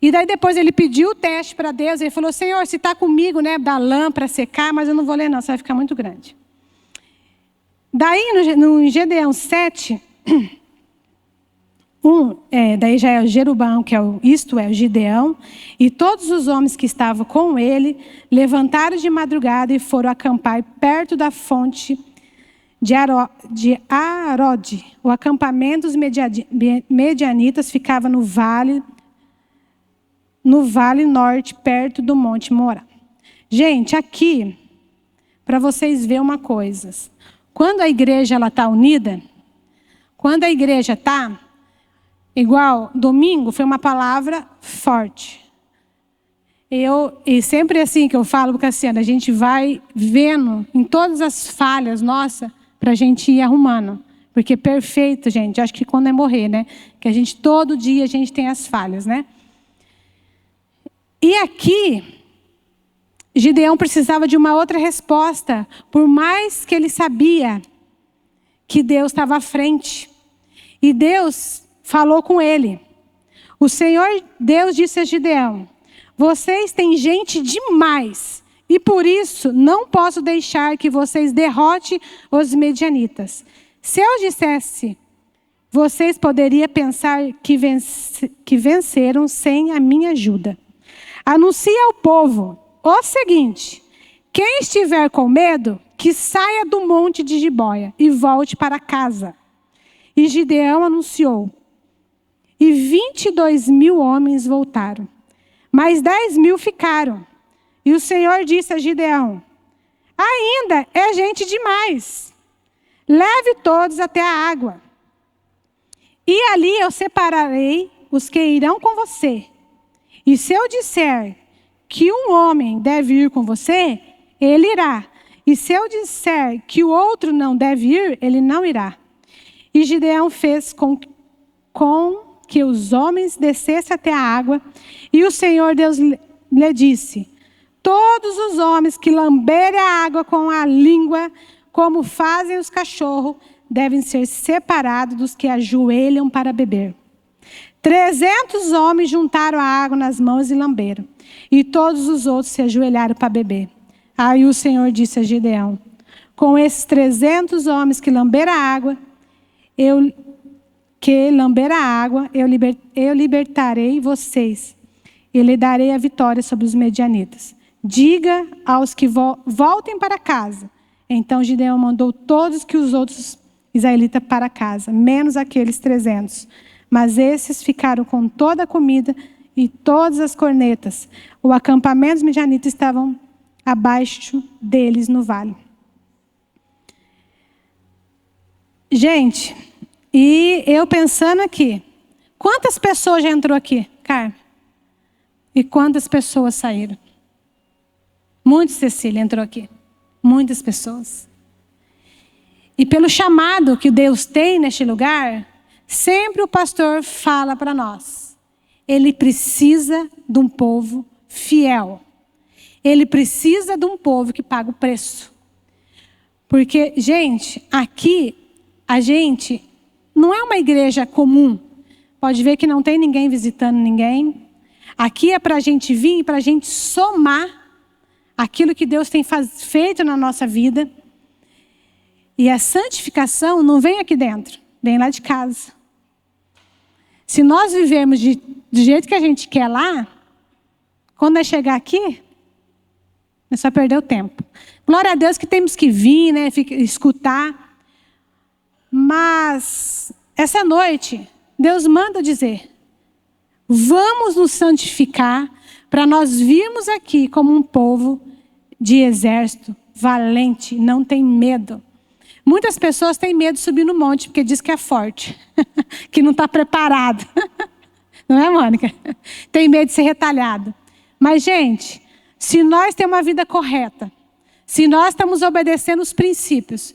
E daí depois ele pediu o teste para Deus, ele falou: Senhor, se está comigo, né, dá lã para secar, mas eu não vou ler não, isso vai ficar muito grande. Daí no Gideão 7... daí já é o Jerubaal, isto é, o Gideão, e todos os homens que estavam com ele levantaram de madrugada e foram acampar perto da fonte de Arode. O acampamento dos medianitas ficava no vale norte, perto do Monte Morá. Gente, aqui, para vocês verem uma coisa. Quando a igreja está unida, quando a igreja está, igual domingo, foi uma palavra forte. E sempre assim que eu falo para o Cassiano, a gente vai vendo em todas as falhas nossas, para a gente ir arrumando. Porque perfeito, gente, acho que quando é morrer, né? Que a gente, todo dia, a gente tem as falhas, né? E aqui, Gideão precisava de uma outra resposta, por mais que ele sabia que Deus estava à frente. E Deus falou com ele. O Senhor Deus disse a Gideão: vocês têm gente demais, e por isso não posso deixar que vocês derrotem os medianitas. Se eu dissesse, vocês poderiam pensar que venceram sem a minha ajuda. Anuncie ao povo o seguinte: quem estiver com medo, que saia do monte de Gibeá e volte para casa. E Gideão anunciou. E 22.000 homens voltaram. Mas 10.000 ficaram. E o Senhor disse a Gideão: ainda é gente demais. Leve todos até a água. E ali eu separarei os que irão com você. E se eu disser que um homem deve ir com você, ele irá. E se eu disser que o outro não deve ir, ele não irá. E Gideão fez com que os homens descessem até a água. E o Senhor Deus lhe disse: todos os homens que lamberem a água com a língua, como fazem os cachorros, devem ser separados dos que ajoelham para beber. 300 homens juntaram a água nas mãos e lamberam. E todos os outros se ajoelharam para beber. Aí o Senhor disse a Gideão: com esses 300 homens que lamberam a água, eu libertarei vocês e lhe darei a vitória sobre os medianitas. Diga aos que voltem para casa. Então Gideão mandou todos que os outros israelitas para casa, menos aqueles 300. Mas esses ficaram com toda a comida e todas as cornetas. O acampamento dos medianitas estavam abaixo deles no vale. Gente, e eu pensando aqui, quantas pessoas já entrou aqui, Carmen? E quantas pessoas saíram? Muitos, Cecília, entrou aqui. Muitas pessoas. E pelo chamado que Deus tem neste lugar, sempre o pastor fala para nós: ele precisa de um povo fiel. Ele precisa de um povo que paga o preço. Porque, gente, aqui a gente não é uma igreja comum. Pode ver que não tem ninguém visitando ninguém. Aqui é para a gente vir e para a gente somar aquilo que Deus tem feito na nossa vida. E a santificação não vem aqui dentro, vem lá de casa. Se nós vivermos do jeito que a gente quer lá, quando é chegar aqui, é só perder o tempo. Glória a Deus que temos que vir, né, escutar. Mas essa noite, Deus manda dizer: vamos nos santificar para nós virmos aqui como um povo de exército, valente, não tem medo. Muitas pessoas têm medo de subir no monte, porque diz que é forte, que não está preparado. Não é, Mônica? Tem medo de ser retalhado. Mas, gente, se nós temos uma vida correta, se nós estamos obedecendo os princípios,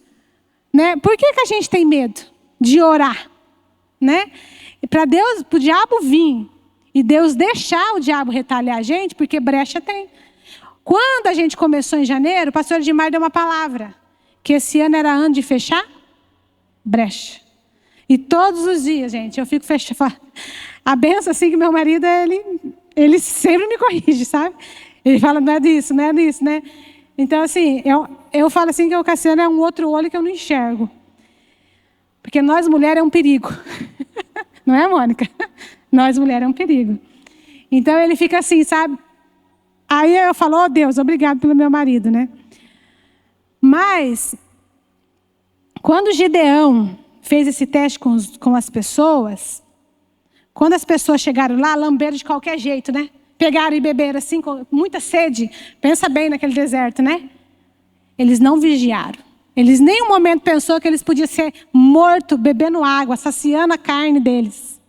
né? Por que a gente tem medo de orar? Né? Para o diabo vir e Deus deixar o diabo retalhar a gente, porque brecha tem. Quando a gente começou em janeiro, o pastor Edmar deu uma palavra, que esse ano era ano de fechar brecha. E todos os dias, gente, eu fico fechando. A benção assim que meu marido, ele sempre me corrige, sabe? Ele fala: não é disso, não é disso, né? Então, assim, eu falo assim que o Cassiano é um outro olho que eu não enxergo. Porque nós mulheres é um perigo. Não é, Mônica? Nós mulheres é um perigo. Então, ele fica assim, sabe? Aí eu falo: oh, Deus, obrigado pelo meu marido, né? Mas, Quando Gideão fez esse teste com as pessoas, quando as pessoas chegaram lá, lamberam de qualquer jeito, né? Pegaram e beberam assim, com muita sede. Pensa bem naquele deserto, né? Eles não vigiaram. Eles em nenhum momento pensou que eles podiam ser mortos, bebendo água, saciando a carne deles.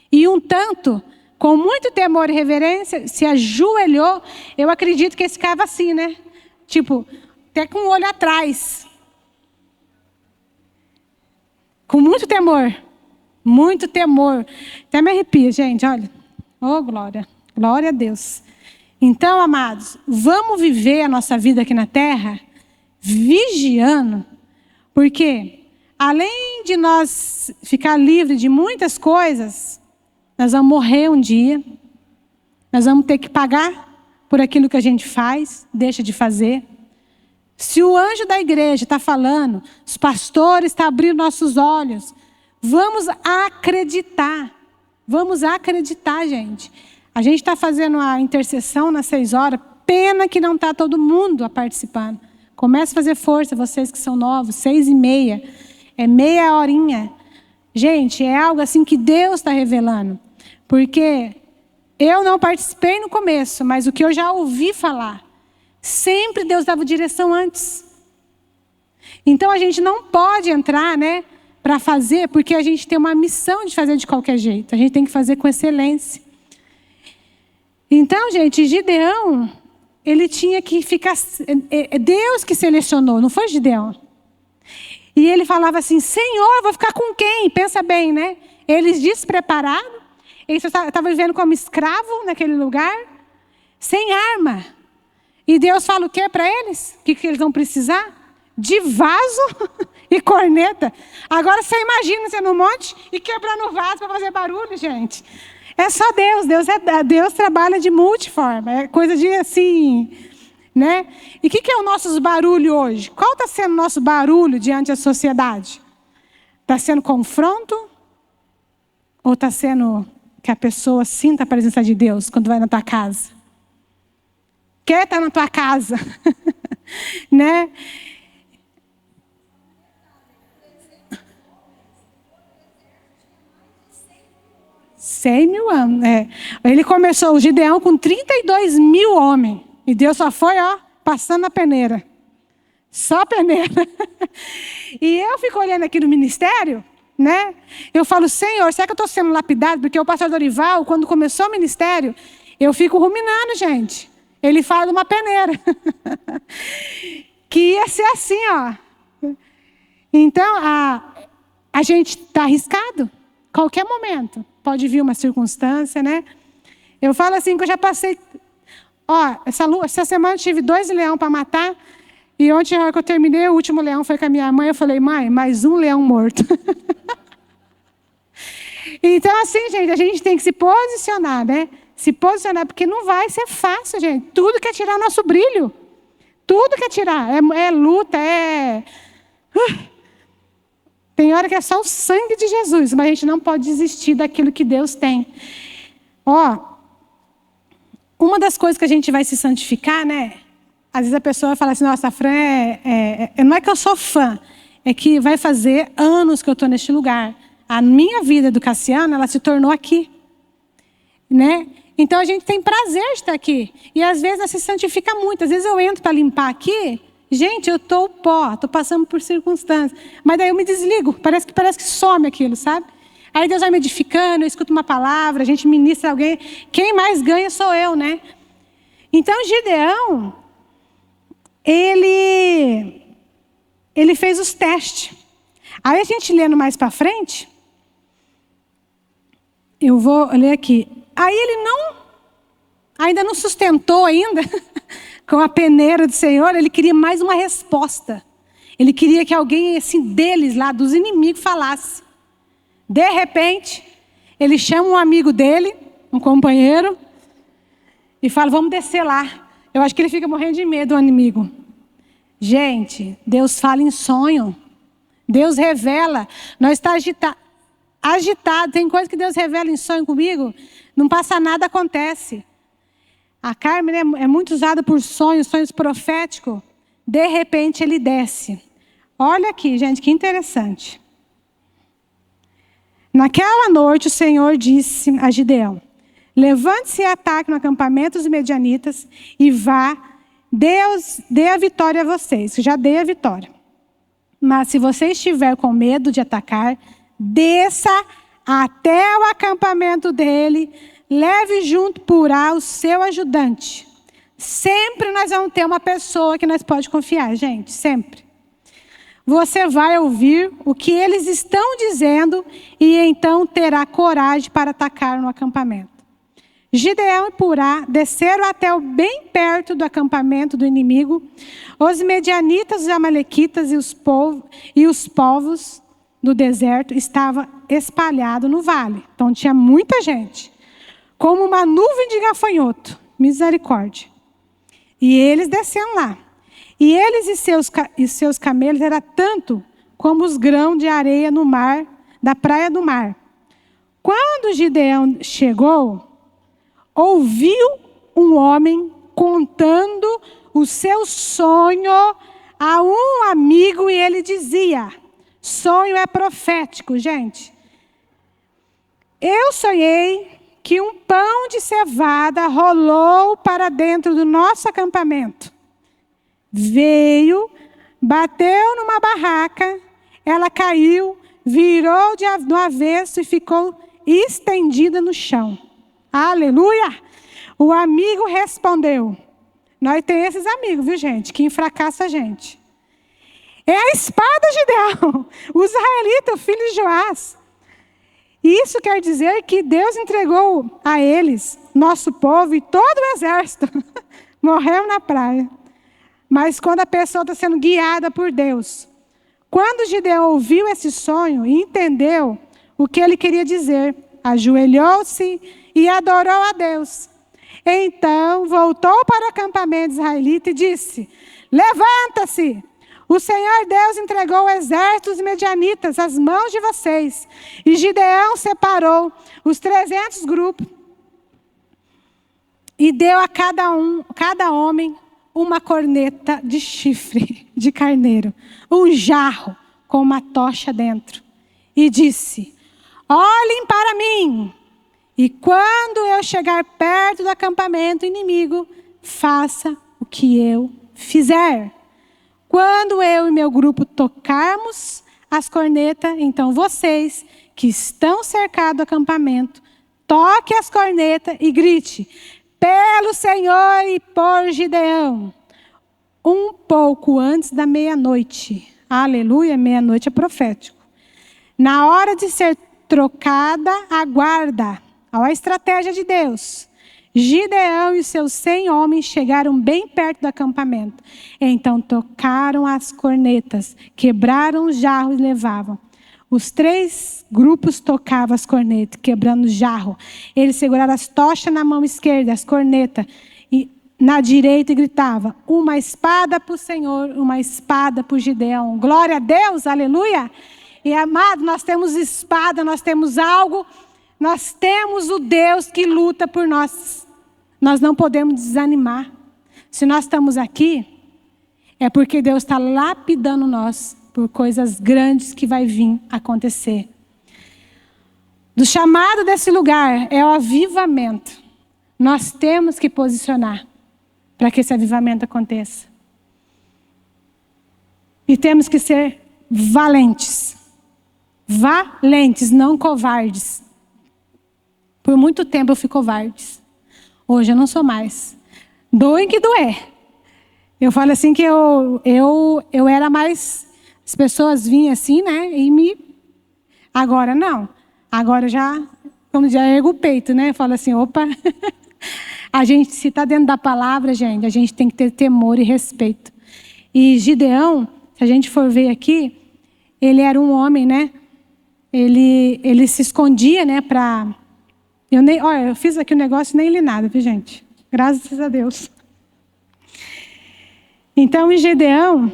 E um tanto, com muito temor e reverência, se ajoelhou. Eu acredito que eles ficavam assim, né? Tipo, até com o olho atrás. Com muito temor. Muito temor. Até me arrepia, gente, olha. Oh, glória. Glória a Deus. Então, amados, vamos viver a nossa vida aqui na terra vigiando. Porque, além de nós ficar livres de muitas coisas, nós vamos morrer um dia. Nós vamos ter que pagar por aquilo que a gente faz, deixa de fazer. Se o anjo da igreja está falando, os pastores estão abrindo nossos olhos, vamos acreditar. Vamos acreditar, gente. A gente está fazendo a intercessão nas 6 horas, pena que não está todo mundo participando. Comece a fazer força, vocês que são novos, 6h30, é meia horinha. Gente, é algo assim que Deus está revelando. Porque eu não participei no começo, mas o que eu já ouvi falar, sempre Deus dava direção antes. Então a gente não pode entrar, né, para fazer, porque a gente tem uma missão de fazer de qualquer jeito. A gente tem que fazer com excelência. Então, gente, Gideão, ele tinha que ficar... É Deus que selecionou, não foi Gideão. E ele falava assim, Senhor, eu vou ficar com quem? Pensa bem, né? Eles despreparados, eles estavam vivendo como escravo naquele lugar, sem arma. E Deus fala o que para eles? O que eles vão precisar? De vaso e corneta. Agora você imagina você no monte e quebrando o vaso para fazer barulho, gente. É só Deus. Deus trabalha de multiforma. É coisa de assim, né? E o que é o nosso barulho hoje? Qual está sendo o nosso barulho diante da sociedade? Está sendo confronto? Ou está sendo que a pessoa sinta a presença de Deus quando vai na tua casa? Quer estar na tua casa? Né? $100.000 anos. Ele começou, o Gideão, com 32.000 homens. E Deus só foi, passando a peneira. Só a peneira. E eu fico olhando aqui no ministério, né? Eu falo, Senhor, será que eu estou sendo lapidado? Porque o pastor Dorival, quando começou o ministério, eu fico ruminando, gente. Ele fala de uma peneira. Que ia ser assim, Então, a gente está arriscado. Qualquer momento. Pode vir uma circunstância, né? Eu falo assim que eu já passei... essa semana eu tive 2 leões para matar. E ontem, na hora que eu terminei, o último leão foi com a minha mãe. Eu falei, mãe, mais um leão morto. Então, assim, gente, a gente tem que se posicionar, né? Se posicionar, porque não vai ser fácil, gente. Tudo quer tirar nosso brilho. Tudo quer tirar. É luta, Tem hora que é só o sangue de Jesus, mas a gente não pode desistir daquilo que Deus tem. Uma das coisas que a gente vai se santificar, né? Às vezes a pessoa fala assim, nossa, a Fran não é que eu sou fã, é que vai fazer anos que eu estou neste lugar. A minha vida do Cassiano, ela se tornou aqui. Né? Então a gente tem prazer de estar aqui. E às vezes ela se santifica muito. Às vezes eu entro para limpar aqui, gente, eu estou pó, estou passando por circunstâncias. Mas daí eu me desligo, parece que some aquilo, sabe? Aí Deus vai me edificando, eu escuto uma palavra, a gente ministra alguém. Quem mais ganha sou eu, né? Então Gideão, ele fez os testes. Aí a gente lendo mais para frente, eu vou ler aqui. Aí ele ainda não sustentou ainda com a peneira do Senhor, ele queria mais uma resposta. Ele queria que alguém assim deles lá, dos inimigos, falasse. De repente, ele chama um amigo dele, um companheiro, e fala, vamos descer lá. Eu acho que ele fica morrendo de medo, o inimigo. Gente, Deus fala em sonho. Deus revela. Nós estamos agitados. Tem coisa que Deus revela em sonho comigo. Não passa nada, acontece. A Carmen é muito usada por sonhos proféticos. De repente ele desce. Olha aqui, gente, que interessante. Naquela noite o Senhor disse a Gideão: levante-se e ataque no acampamento dos medianitas e vá, Deus dê a vitória a vocês. Já dei a vitória. Mas se você estiver com medo de atacar, desça até o acampamento dele, leve junto por ar o seu ajudante. Sempre nós vamos ter uma pessoa que nós podemos confiar, gente, sempre. Você vai ouvir o que eles estão dizendo e então terá coragem para atacar no acampamento. Gideão e Purá desceram até bem perto do acampamento do inimigo. Os medianitas, os amalequitas e os povos do deserto estavam espalhados no vale. Então tinha muita gente, como uma nuvem de gafanhoto. Misericórdia. E eles desceram lá. E eles e seus camelos eram tanto como os grãos de areia no mar, da praia do mar. Quando Gideão chegou, ouviu um homem contando o seu sonho a um amigo e ele dizia, sonho é profético, gente. Eu sonhei que um pão de cevada rolou para dentro do nosso acampamento. Veio, bateu numa barraca, ela caiu, virou do avesso e ficou estendida no chão. Aleluia! O amigo respondeu. Nós temos esses amigos, viu, gente? Que enfracaça a gente. É a espada, Gideão. O israelita, o filho de Joás. Isso quer dizer que Deus entregou a eles, nosso povo e todo o exército. Morreu na praia. Mas quando a pessoa está sendo guiada por Deus. Quando Gideão ouviu esse sonho e entendeu o que ele queria dizer, ajoelhou-se e adorou a Deus. Então voltou para o acampamento israelita e disse, levanta-se! O Senhor Deus entregou o exército dos medianitas às mãos de vocês. E Gideão separou os 300 grupos e deu a cada homem uma corneta de chifre de carneiro, um jarro com uma tocha dentro. E disse, olhem para mim. E quando eu chegar perto do acampamento inimigo, faça o que eu fizer. Quando eu e meu grupo tocarmos as cornetas, então vocês que estão cercados do acampamento, toque as cornetas e grite, pelo Senhor e por Gideão. Um pouco antes da meia-noite. Aleluia, meia-noite é profético. Na hora de ser trocada a guarda, olha a estratégia de Deus. Gideão e seus 100 homens chegaram bem perto do acampamento. Então tocaram as cornetas, quebraram os jarros e levavam. Os 3 grupos tocavam as cornetas, quebrando o jarro. Eles seguraram as tochas na mão esquerda, as cornetas, e na direita e gritavam, uma espada para o Senhor, uma espada para o Gideão. Glória a Deus, aleluia. E amado, nós temos espada, nós temos algo, nós temos o Deus que luta por nós. Nós não podemos desanimar. Se nós estamos aqui, é porque Deus está lapidando nós por coisas grandes que vai vir acontecer. Do chamado desse lugar é o avivamento. Nós temos que posicionar para que esse avivamento aconteça. E temos que ser valentes. Valentes, não covardes. Por muito tempo eu fui covarde. Hoje eu não sou mais. Doem que doer. Eu falo assim que eu era mais... As pessoas vinham assim, né? E me... Agora não. Agora já, como já ergo o peito, né? Eu falo assim, opa. A gente, se está dentro da palavra, gente, a gente tem que ter temor e respeito. E Gideão, se a gente for ver aqui, ele era um homem, né? Ele se escondia, né? Olha, eu fiz aqui o negócio e nem li nada, viu, gente? Graças a Deus. Então, em Gideão,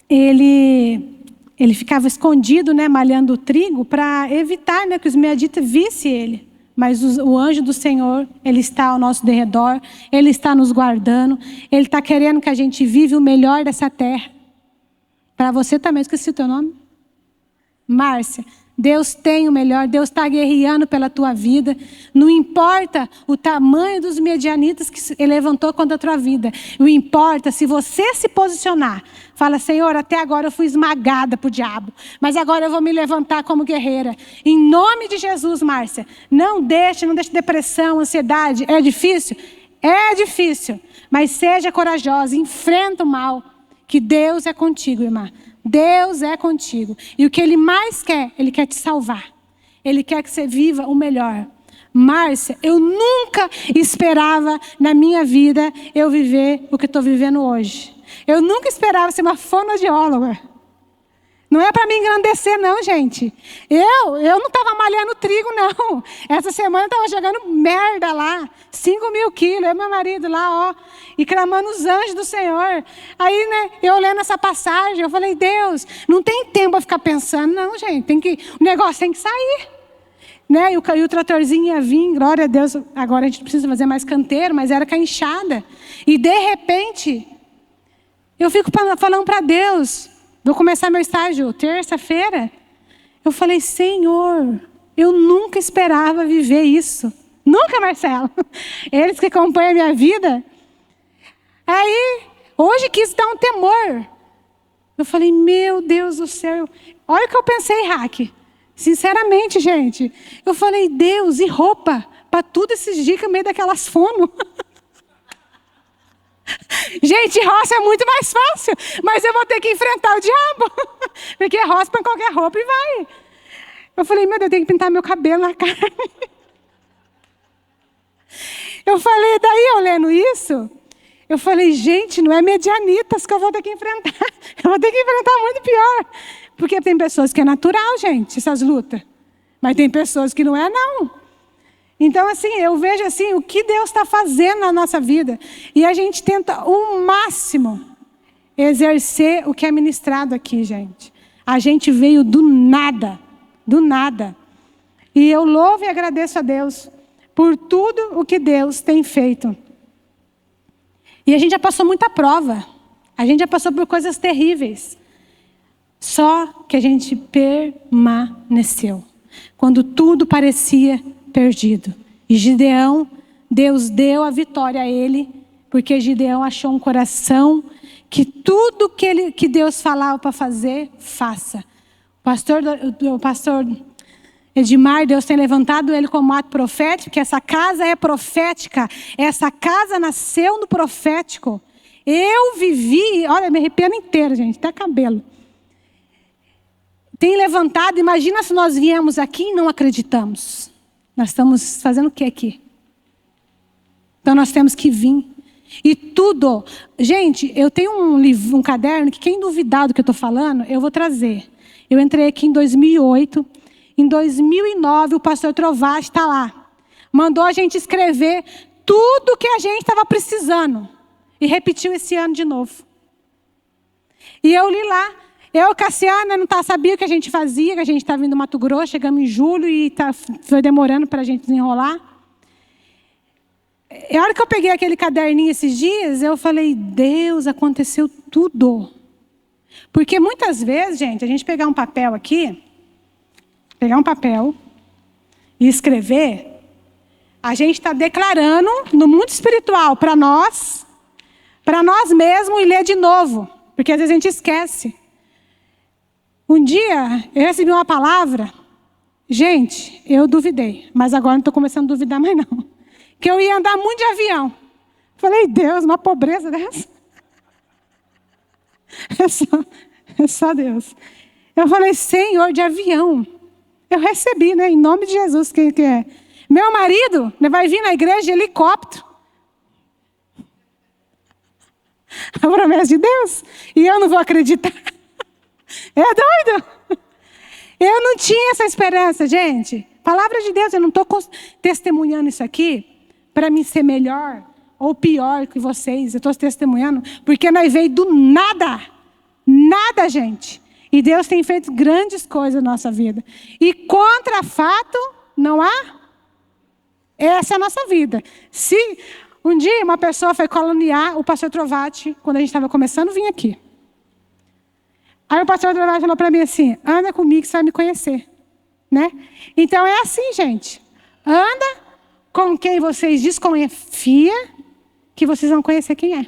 ele ficava escondido, né, malhando o trigo, para evitar, né, que os medianitas vissem ele. Mas o anjo do Senhor, ele está ao nosso derredor, ele está nos guardando, ele está querendo que a gente viva o melhor dessa terra. Para você também, esqueci o teu nome. Márcia, Deus tem o melhor, Deus está guerreando pela tua vida. Não importa o tamanho dos medianitas que Ele levantou contra a tua vida. Não importa se você se posicionar. Fala, Senhor, até agora eu fui esmagada por diabo. Mas agora eu vou me levantar como guerreira. Em nome de Jesus, Márcia. Não deixe depressão, ansiedade. É difícil? É difícil. Mas seja corajosa, enfrenta o mal. Que Deus é contigo, irmã. Deus é contigo. E o que Ele mais quer, Ele quer te salvar. Ele quer que você viva o melhor. Márcia, eu nunca esperava na minha vida eu viver o que estou vivendo hoje. Eu nunca esperava ser uma fonoaudióloga. Não é para me engrandecer, não, gente. Eu não estava malhando trigo, não. Essa semana eu estava jogando merda lá. 5.000 quilos. Eu e meu marido lá, ó. E clamando os anjos do Senhor. Aí, né, eu lendo essa passagem, eu falei, Deus, não tem tempo para ficar pensando. Não, gente, o negócio tem que sair. Né? E o tratorzinho ia vir, glória a Deus. Agora a gente precisa fazer mais canteiro, mas era com a enxada. E de repente, eu fico falando para Deus... Vou começar meu estágio terça-feira. Eu falei, Senhor, eu nunca esperava viver isso. Nunca, Marcelo. Eles que acompanham a minha vida. Aí, hoje quis dar um temor. Eu falei, meu Deus do céu. Olha o que eu pensei, Raque. Sinceramente, gente. Eu falei, Deus, e roupa? Para tudo esses dias no meio daquelas fono. Gente, roça é muito mais fácil, mas eu vou ter que enfrentar o diabo, porque roça põe qualquer roupa e vai. Eu falei, meu Deus, eu tenho que pintar meu cabelo na carne. Eu falei, daí eu lendo isso, eu falei, gente, não é medianitas que eu vou ter que enfrentar, eu vou ter que enfrentar muito pior, porque tem pessoas que é natural, gente, essas lutas, mas tem pessoas que não é, não. Então, assim, eu vejo assim, o que Deus está fazendo na nossa vida. E a gente tenta o máximo exercer o que é ministrado aqui, gente. A gente veio do nada. Do nada. E eu louvo e agradeço a Deus por tudo o que Deus tem feito. E a gente já passou muita prova. A gente já passou por coisas terríveis. Só que a gente permaneceu. Quando tudo parecia perdido. E Gideão, Deus deu a vitória a ele, porque Gideão achou um coração que tudo que Deus falava para fazer, faça. O pastor Edmar, Deus tem levantado ele como ato profético, porque essa casa é profética. Essa casa nasceu no profético. Eu vivi, olha, me arrepiando inteira, gente, até cabelo. Tem levantado, imagina se nós viemos aqui e não acreditamos. Nós estamos fazendo o que aqui? Então nós temos que vir. E tudo. Gente, eu tenho um caderno que quem duvidar do que eu estou falando, eu vou trazer. Eu entrei aqui em 2008. Em 2009 o pastor Trovati está lá. Mandou a gente escrever tudo que a gente estava precisando. E repetiu esse ano de novo. E eu li lá. Eu, Cassiana, não sabia o que a gente fazia, que a gente estava vindo do Mato Grosso, chegamos em julho e foi demorando para a gente desenrolar. E a hora que eu peguei aquele caderninho esses dias, eu falei, Deus, aconteceu tudo. Porque muitas vezes, gente, a gente pegar um papel aqui, e escrever, a gente está declarando no mundo espiritual para nós mesmos e ler de novo. Porque às vezes a gente esquece. Um dia, eu recebi uma palavra, gente, eu duvidei, mas agora não estou começando a duvidar mais não. Que eu ia andar muito de avião. Falei, Deus, uma pobreza dessa? É só Deus. Eu falei, Senhor, de avião. Eu recebi, né, em nome de Jesus, quem que é? Meu marido vai vir na igreja de helicóptero. A promessa de Deus. E eu não vou acreditar. É doido? Eu não tinha essa esperança, gente. Palavra de Deus, eu não estou testemunhando isso aqui para mim ser melhor ou pior que vocês. Eu estou testemunhando porque nós veio do nada. Nada, gente. E Deus tem feito grandes coisas na nossa vida. E contra fato, não há? Essa é a nossa vida. Se um dia uma pessoa foi caluniar o pastor Trovati, quando a gente estava começando a vir aqui. Aí o pastor falou para mim assim, anda comigo que você vai me conhecer. Né? Então é assim, gente. Anda com quem vocês desconfiam, que vocês vão conhecer quem é.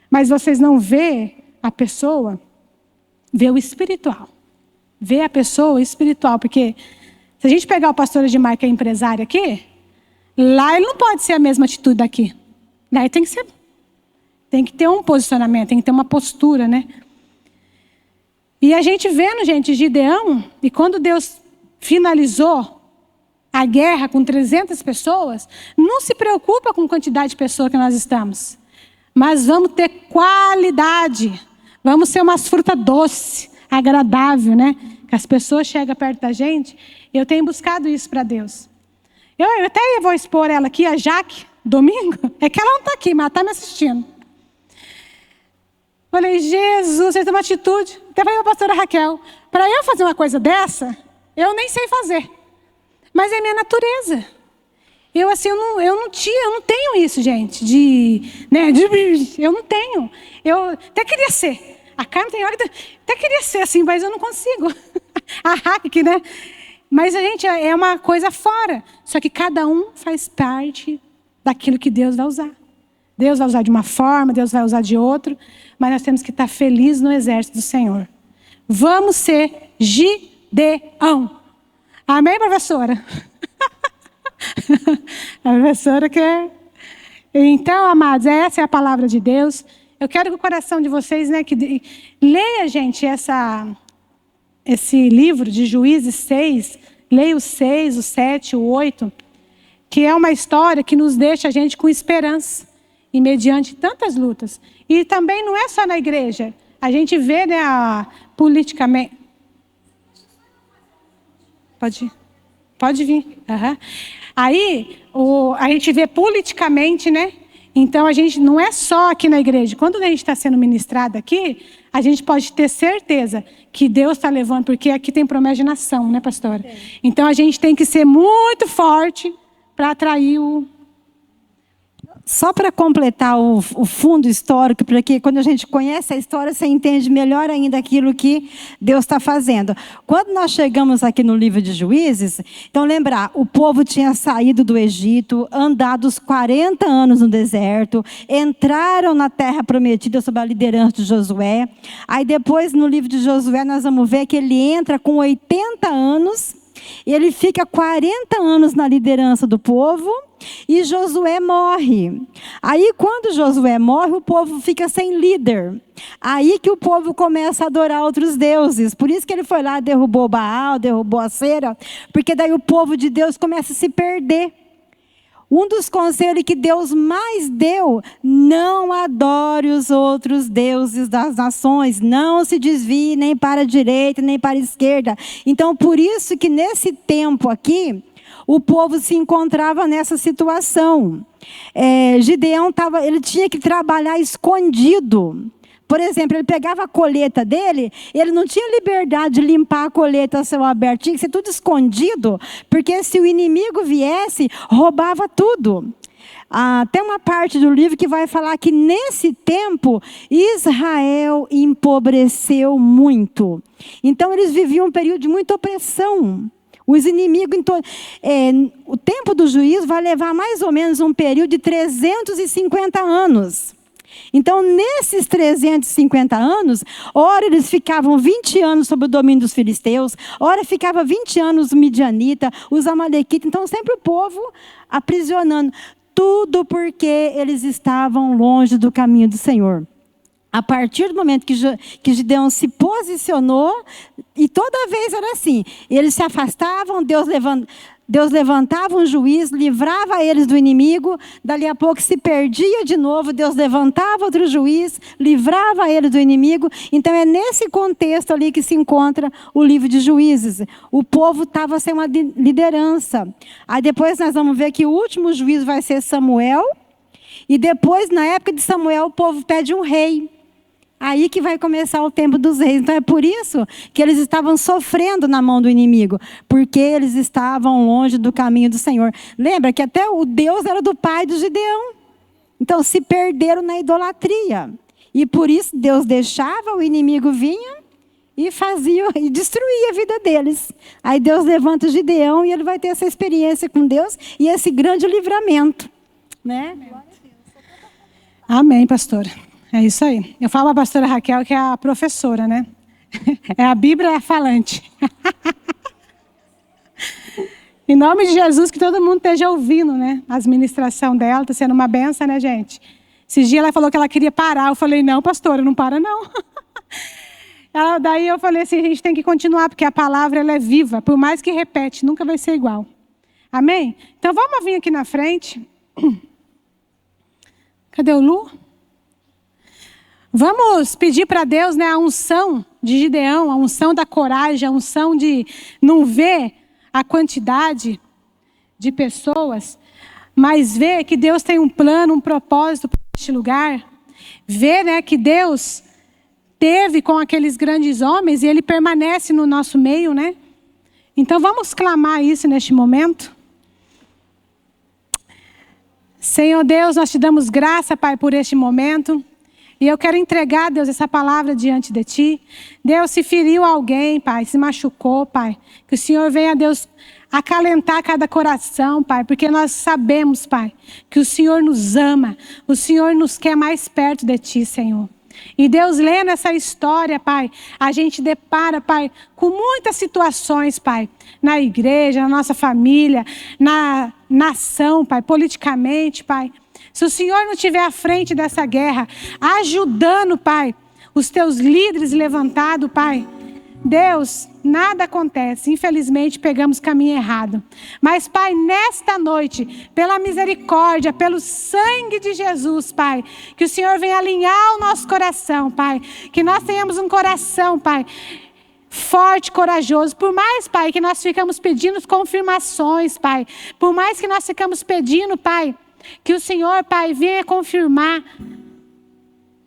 Mas vocês não vê a pessoa, vê o espiritual. Vê a pessoa espiritual. Porque se a gente pegar o pastor Edmar, que é empresário aqui, lá ele não pode ser a mesma atitude daqui. Lá ele tem que ter um posicionamento, tem que ter uma postura, né? E a gente vendo, gente, Gideão, e quando Deus finalizou a guerra com 300 pessoas, não se preocupa com a quantidade de pessoas que nós estamos. Mas vamos ter qualidade. Vamos ser umas frutas doces, agradável, né? Que as pessoas chegam perto da gente. Eu tenho buscado isso para Deus. Eu até vou expor ela aqui, a Jaque, domingo. É que ela não está aqui, mas ela está me assistindo. Falei, Jesus, você tem uma atitude. Até falei para a pastora Raquel, para eu fazer uma coisa dessa, eu nem sei fazer. Mas é minha natureza. Eu não tenho isso, gente. Eu não tenho. Eu até queria ser. A Carmen tem hora que até queria ser assim, mas eu não consigo. A Raquel, né? Mas a gente é uma coisa fora. Só que cada um faz parte daquilo que Deus vai usar. Deus vai usar de uma forma, Deus vai usar de outra. Mas nós temos que estar felizes no exército do Senhor. Vamos ser Gideão. Amém, professora? A professora quer. Então, amados, essa é a palavra de Deus. Eu quero que o coração de vocês, né, leia, gente, esse livro de Juízes 6. Leia o 6, o 7, o 8. Que é uma história que nos deixa a gente com esperança. E mediante tantas lutas. E também não é só na igreja. A gente vê, né, politicamente. Pode vir. Uhum. Aí, a gente vê politicamente, né? Então, a gente não é só aqui na igreja. Quando a gente está sendo ministrado aqui, a gente pode ter certeza que Deus está levando, porque aqui tem promessa de nação, né, pastora? Sim. Então, a gente tem que ser muito forte para atrair o... Só para completar o fundo histórico, porque quando a gente conhece a história, você entende melhor ainda aquilo que Deus está fazendo. Quando nós chegamos aqui no livro de Juízes, então lembrar, o povo tinha saído do Egito, andado os 40 anos no deserto, entraram na terra prometida sob a liderança de Josué. Aí depois no livro de Josué nós vamos ver que ele entra com 80 anos, e ele fica 40 anos na liderança do povo, e Josué morre. Aí quando Josué morre, o povo fica sem líder. Aí que o povo começa a adorar outros deuses. Por isso que ele foi lá, derrubou Baal, derrubou a cera, porque daí o povo de Deus começa a se perder. Um dos conselhos que Deus mais deu, não adore os outros deuses das nações, não se desvie nem para a direita, nem para a esquerda. Então, por isso que nesse tempo aqui, o povo se encontrava nessa situação. Gideão ele tinha que trabalhar escondido. Por exemplo, ele pegava a colheita dele, ele não tinha liberdade de limpar a colheita a céu aberto, tinha que ser tudo escondido, porque se o inimigo viesse, roubava tudo. Tem uma parte do livro que vai falar que nesse tempo, Israel empobreceu muito. Então, eles viviam um período de muita opressão. Os inimigos, o tempo do juízo vai levar mais ou menos um período de 350 anos. Então, nesses 350 anos, ora eles ficavam 20 anos sob o domínio dos filisteus, ora ficava 20 anos os midianitas, os amalequitas, então sempre o povo aprisionando. Tudo porque eles estavam longe do caminho do Senhor. A partir do momento que Gideão se posicionou, e toda vez era assim, eles se afastavam, Deus levantava um juiz, livrava eles do inimigo, dali a pouco se perdia de novo, Deus levantava outro juiz, livrava eles do inimigo. Então é nesse contexto ali que se encontra o livro de Juízes. O povo estava sem uma liderança. Aí depois nós vamos ver que o último juiz vai ser Samuel, e depois, na época de Samuel, o povo pede um rei. Aí que vai começar o tempo dos reis. Então é por isso que eles estavam sofrendo na mão do inimigo, porque eles estavam longe do caminho do Senhor. Lembra que até o Deus era do pai do Gideão. Então se perderam na idolatria. E por isso Deus deixava, o inimigo vinha e fazia e destruía a vida deles. Aí Deus levanta Gideão e ele vai ter essa experiência com Deus e esse grande livramento, né? Amém, pastora. É isso aí. Eu falo para a pastora Raquel que é a professora, né? É a Bíblia falante. Em nome de Jesus, que todo mundo esteja ouvindo, né? As ministrações dela, está sendo uma benção, né, gente? Esses dias ela falou que ela queria parar. Eu falei, não, pastora, não para, não. Daí eu falei assim, a gente tem que continuar, porque a palavra ela é viva. Por mais que repete, nunca vai ser igual. Amém? Então vamos vir aqui na frente. Cadê o Lu? Vamos pedir para Deus, né, a unção de Gideão, a unção da coragem, a unção de não ver a quantidade de pessoas, mas ver que Deus tem um plano, um propósito para este lugar. Ver, né, que Deus teve com aqueles grandes homens e Ele permanece no nosso meio, né? Então vamos clamar isso neste momento. Senhor Deus, nós te damos graça, Pai, por este momento. E eu quero entregar, Deus, essa palavra diante de Ti. Deus, se feriu alguém, Pai, se machucou, Pai. Que o Senhor venha, Deus, acalentar cada coração, Pai. Porque nós sabemos, Pai, que o Senhor nos ama. O Senhor nos quer mais perto de Ti, Senhor. E Deus, lendo essa história, Pai, a gente depara, Pai, com muitas situações, Pai. Na igreja, na nossa família, na nação, Pai, politicamente, Pai. Se o Senhor não estiver à frente dessa guerra, ajudando, Pai, os teus líderes levantados, Pai, Deus, nada acontece. Infelizmente, pegamos caminho errado. Mas, Pai, nesta noite, pela misericórdia, pelo sangue de Jesus, Pai, que o Senhor venha alinhar o nosso coração, Pai. Que nós tenhamos um coração, Pai, forte, corajoso. Por mais, Pai, que nós ficamos pedindo confirmações, Pai. Por mais que nós ficamos pedindo, Pai, que o Senhor, Pai, venha confirmar.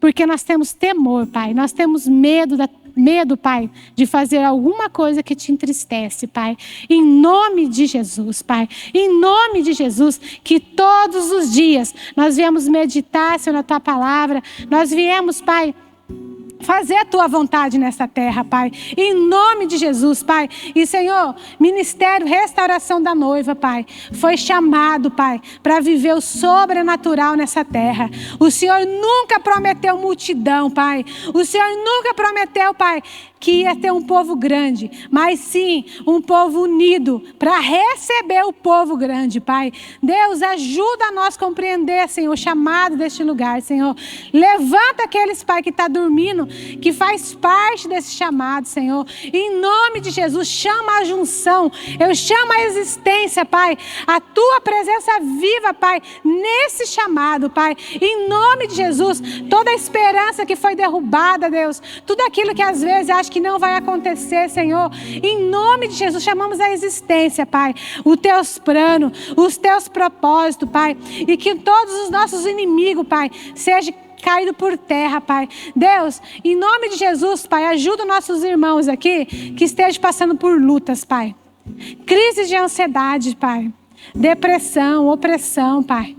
Porque nós temos temor, Pai. Nós temos medo, Pai, de fazer alguma coisa que te entristece, Pai. Em nome de Jesus, Pai. Em nome de Jesus, que todos os dias nós viemos meditar, Senhor, na Tua palavra. Nós viemos, Pai, fazer a Tua vontade nessa terra, Pai. Em nome de Jesus, Pai. E, Senhor, Ministério Restauração da Noiva, Pai, foi chamado, Pai, para viver o sobrenatural nessa terra. O Senhor nunca prometeu multidão, Pai. O Senhor nunca prometeu, Pai, que ia ter um povo grande, mas sim um povo unido para receber o povo grande, Pai. Deus, ajuda nós a compreender, Senhor, o chamado deste lugar, Senhor. Levanta aqueles, Pai, que estão dormindo, que faz parte desse chamado, Senhor. Em nome de Jesus, chama a junção, eu chamo a existência, Pai, a Tua presença viva, Pai, nesse chamado, Pai. Em nome de Jesus, toda a esperança que foi derrubada, Deus, tudo aquilo que às vezes acha que não vai acontecer, Senhor, em nome de Jesus, chamamos a existência, Pai, os Teus planos, os Teus propósitos, Pai, e que todos os nossos inimigos, Pai, sejam caído por terra, Pai. Deus, em nome de Jesus, Pai, ajuda nossos irmãos aqui que estejam passando por lutas, Pai. Crises de ansiedade, Pai. Depressão, opressão, Pai.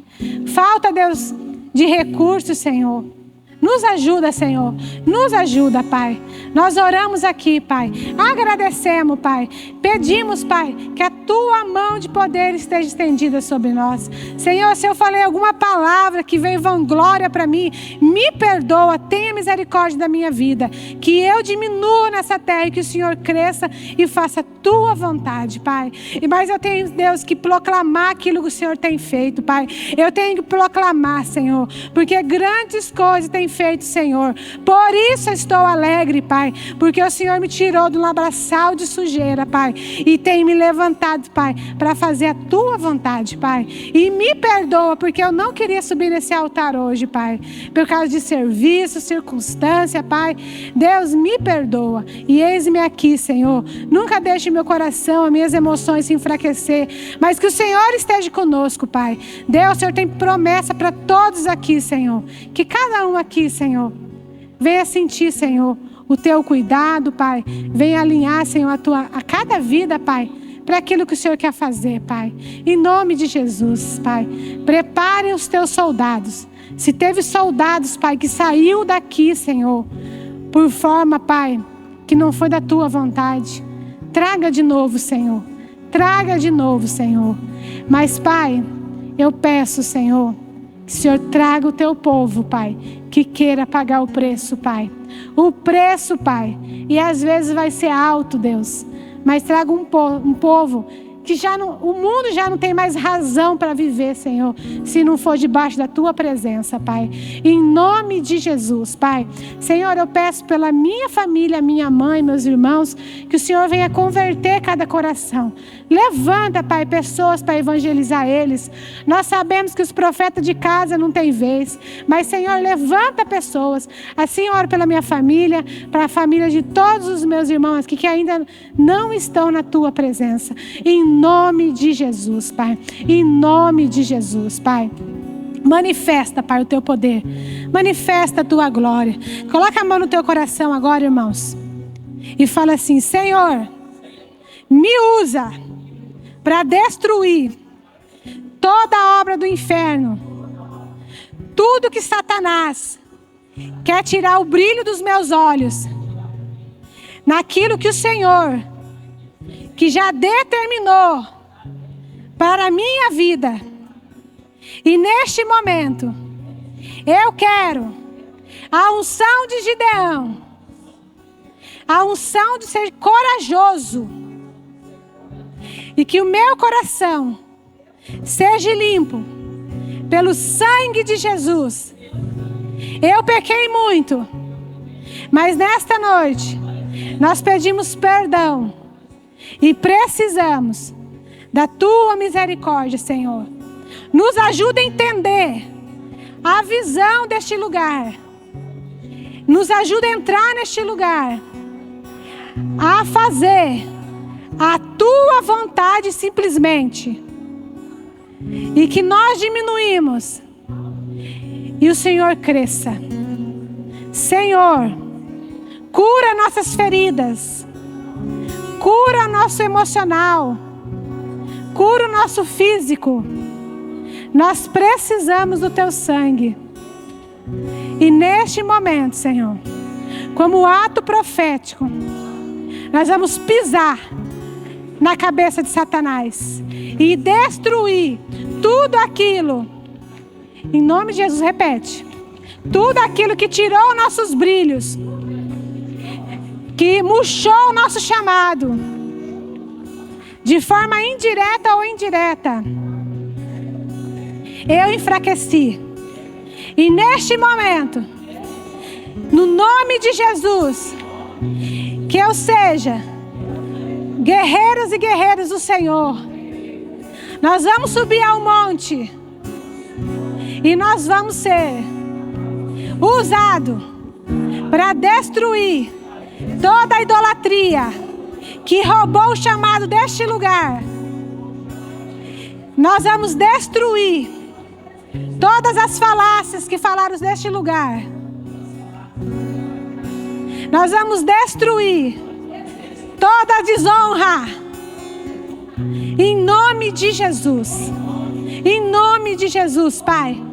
Falta, Deus, de recursos, Senhor. Nos ajuda, Senhor. Nos ajuda, Pai. Nós oramos aqui, Pai. Agradecemos, Pai. Pedimos, Pai, que a Tua mão de poder esteja estendida sobre nós. Senhor, se eu falei alguma palavra que veio vanglória para mim, me perdoa, tenha misericórdia da minha vida. Que eu diminua nessa terra e que o Senhor cresça e faça a Tua vontade, Pai. Mas eu tenho, Deus, que proclamar aquilo que o Senhor tem feito, Pai. Eu tenho que proclamar, Senhor, porque grandes coisas tem feito, Senhor. Por isso eu estou alegre, Pai, porque o Senhor me tirou do labraçal de sujeira, Pai, e tem me levantado, Pai, para fazer a Tua vontade, Pai. E me perdoa, porque eu não queria subir nesse altar hoje, Pai, por causa de serviço, circunstância, Pai. Deus, me perdoa. E eis-me aqui, Senhor. Nunca deixe meu coração, as minhas emoções se enfraquecer, mas que o Senhor esteja conosco, Pai. Deus, o Senhor tem promessa para todos aqui, Senhor. Que cada um aqui, Senhor, venha sentir, Senhor, o Teu cuidado, Pai. Venha alinhar, Senhor, a cada vida, Pai, para aquilo que o Senhor quer fazer, Pai. Em nome de Jesus, Pai. Prepare os Teus soldados. Se teve soldados, Pai, que saiu daqui, Senhor, por forma, Pai, que não foi da tua vontade, traga de novo, Senhor. Traga de novo, Senhor. Mas, Pai, eu peço, Senhor, que o Senhor traga o teu povo, Pai, que queira pagar o preço, Pai. O preço, Pai. E às vezes vai ser alto, Deus. Mas traga um povo que o mundo já não tem mais razão para viver, Senhor, se não for debaixo da tua presença, Pai. Em nome de Jesus, Pai. Senhor, eu peço pela minha família, minha mãe, meus irmãos, que o Senhor venha converter cada coração. Levanta, Pai, pessoas para evangelizar eles. Nós sabemos que os profetas de casa não têm vez, mas, Senhor, levanta pessoas. Assim eu oro pela minha família, para a família de todos os meus irmãos aqui que ainda não estão na tua presença. Em nome de Jesus, Pai. Em nome de Jesus, Pai. Manifesta, Pai, o teu poder. Manifesta a tua glória. Coloca a mão no teu coração agora, irmãos. E fala assim: Senhor, me usa para destruir toda a obra do inferno. Tudo que Satanás quer tirar o brilho dos meus olhos. Naquilo que o Senhor, que já determinou para a minha vida. E neste momento, eu quero a unção de Gideão, a unção de ser corajoso, e que o meu coração seja limpo pelo sangue de Jesus. Eu pequei muito, mas nesta noite nós pedimos perdão e precisamos da tua misericórdia, Senhor. Nos ajuda a entender a visão deste lugar. Nos ajuda a entrar neste lugar, a fazer a tua vontade simplesmente. E que nós diminuímos e o Senhor cresça. Senhor, cura nossas feridas. Cura nosso emocional. Cura o nosso físico. Nós precisamos do teu sangue. E neste momento, Senhor, como ato profético, nós vamos pisar na cabeça de Satanás e destruir tudo aquilo. Em nome de Jesus, repete. Tudo aquilo que tirou nossos brilhos, que murchou o nosso chamado, de forma indireta ou indireta, eu enfraqueci. E neste momento, no nome de Jesus, que eu seja guerreiros e guerreiras do Senhor. Nós vamos subir ao monte e nós vamos ser usados para destruir toda a idolatria que roubou o chamado deste lugar. Nós vamos destruir todas as falácias que falaram deste lugar. Nós vamos destruir toda a desonra. Em nome de Jesus. Em nome de Jesus, Pai.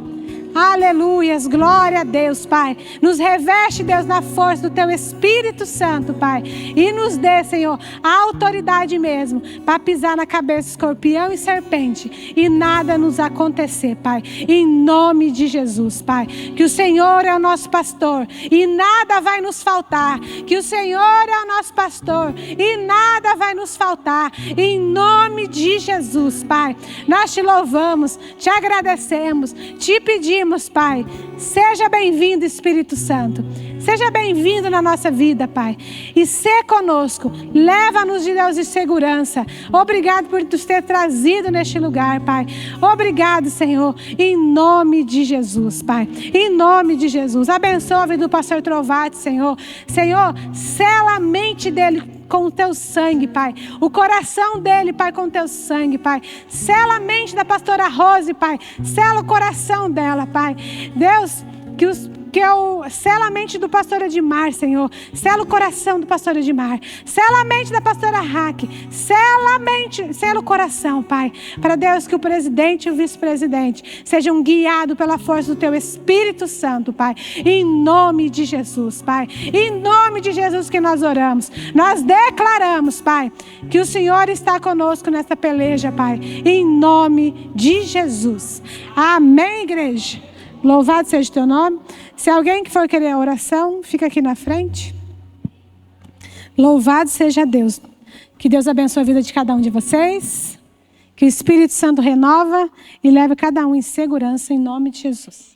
Aleluias, glória a Deus, Pai. Nos reveste, Deus, na força do Teu Espírito Santo, Pai. E nos dê, Senhor, a autoridade mesmo para pisar na cabeça do escorpião e serpente e nada nos acontecer, Pai. Em nome de Jesus, Pai. Que o Senhor é o nosso pastor e nada vai nos faltar. Que o Senhor é o nosso pastor e nada vai nos faltar. Em nome de Jesus, Pai. Nós te louvamos, te agradecemos, te pedimos, Pai, seja bem-vindo, Espírito Santo. Seja bem-vindo na nossa vida, Pai. E ser conosco. Leva-nos, de Deus, de segurança. Obrigado por nos ter trazido neste lugar, Pai. Obrigado, Senhor. Em nome de Jesus, Pai. Em nome de Jesus. Abençoa a vida do pastor Trovati, Senhor. Senhor, sela a mente dele com o teu sangue, Pai. O coração dele, Pai, com o teu sangue, Pai. Sela a mente da pastora Rose, Pai. Sela o coração dela, Pai. Deus, que os Sela a mente do pastor Edmar, Senhor. Sela o coração do pastor Edmar. Sela a mente da pastora Raque. Sela a mente, sela o coração, Pai. Para Deus, que o presidente e o vice-presidente sejam guiados pela força do Teu Espírito Santo, Pai. Em nome de Jesus, Pai. Em nome de Jesus que nós oramos. Nós declaramos, Pai, que o Senhor está conosco nessa peleja, Pai. Em nome de Jesus. Amém, igreja. Louvado seja o Teu nome. Se alguém que for querer a oração, fica aqui na frente. Louvado seja Deus. Que Deus abençoe a vida de cada um de vocês. Que o Espírito Santo renova e leve cada um em segurança em nome de Jesus.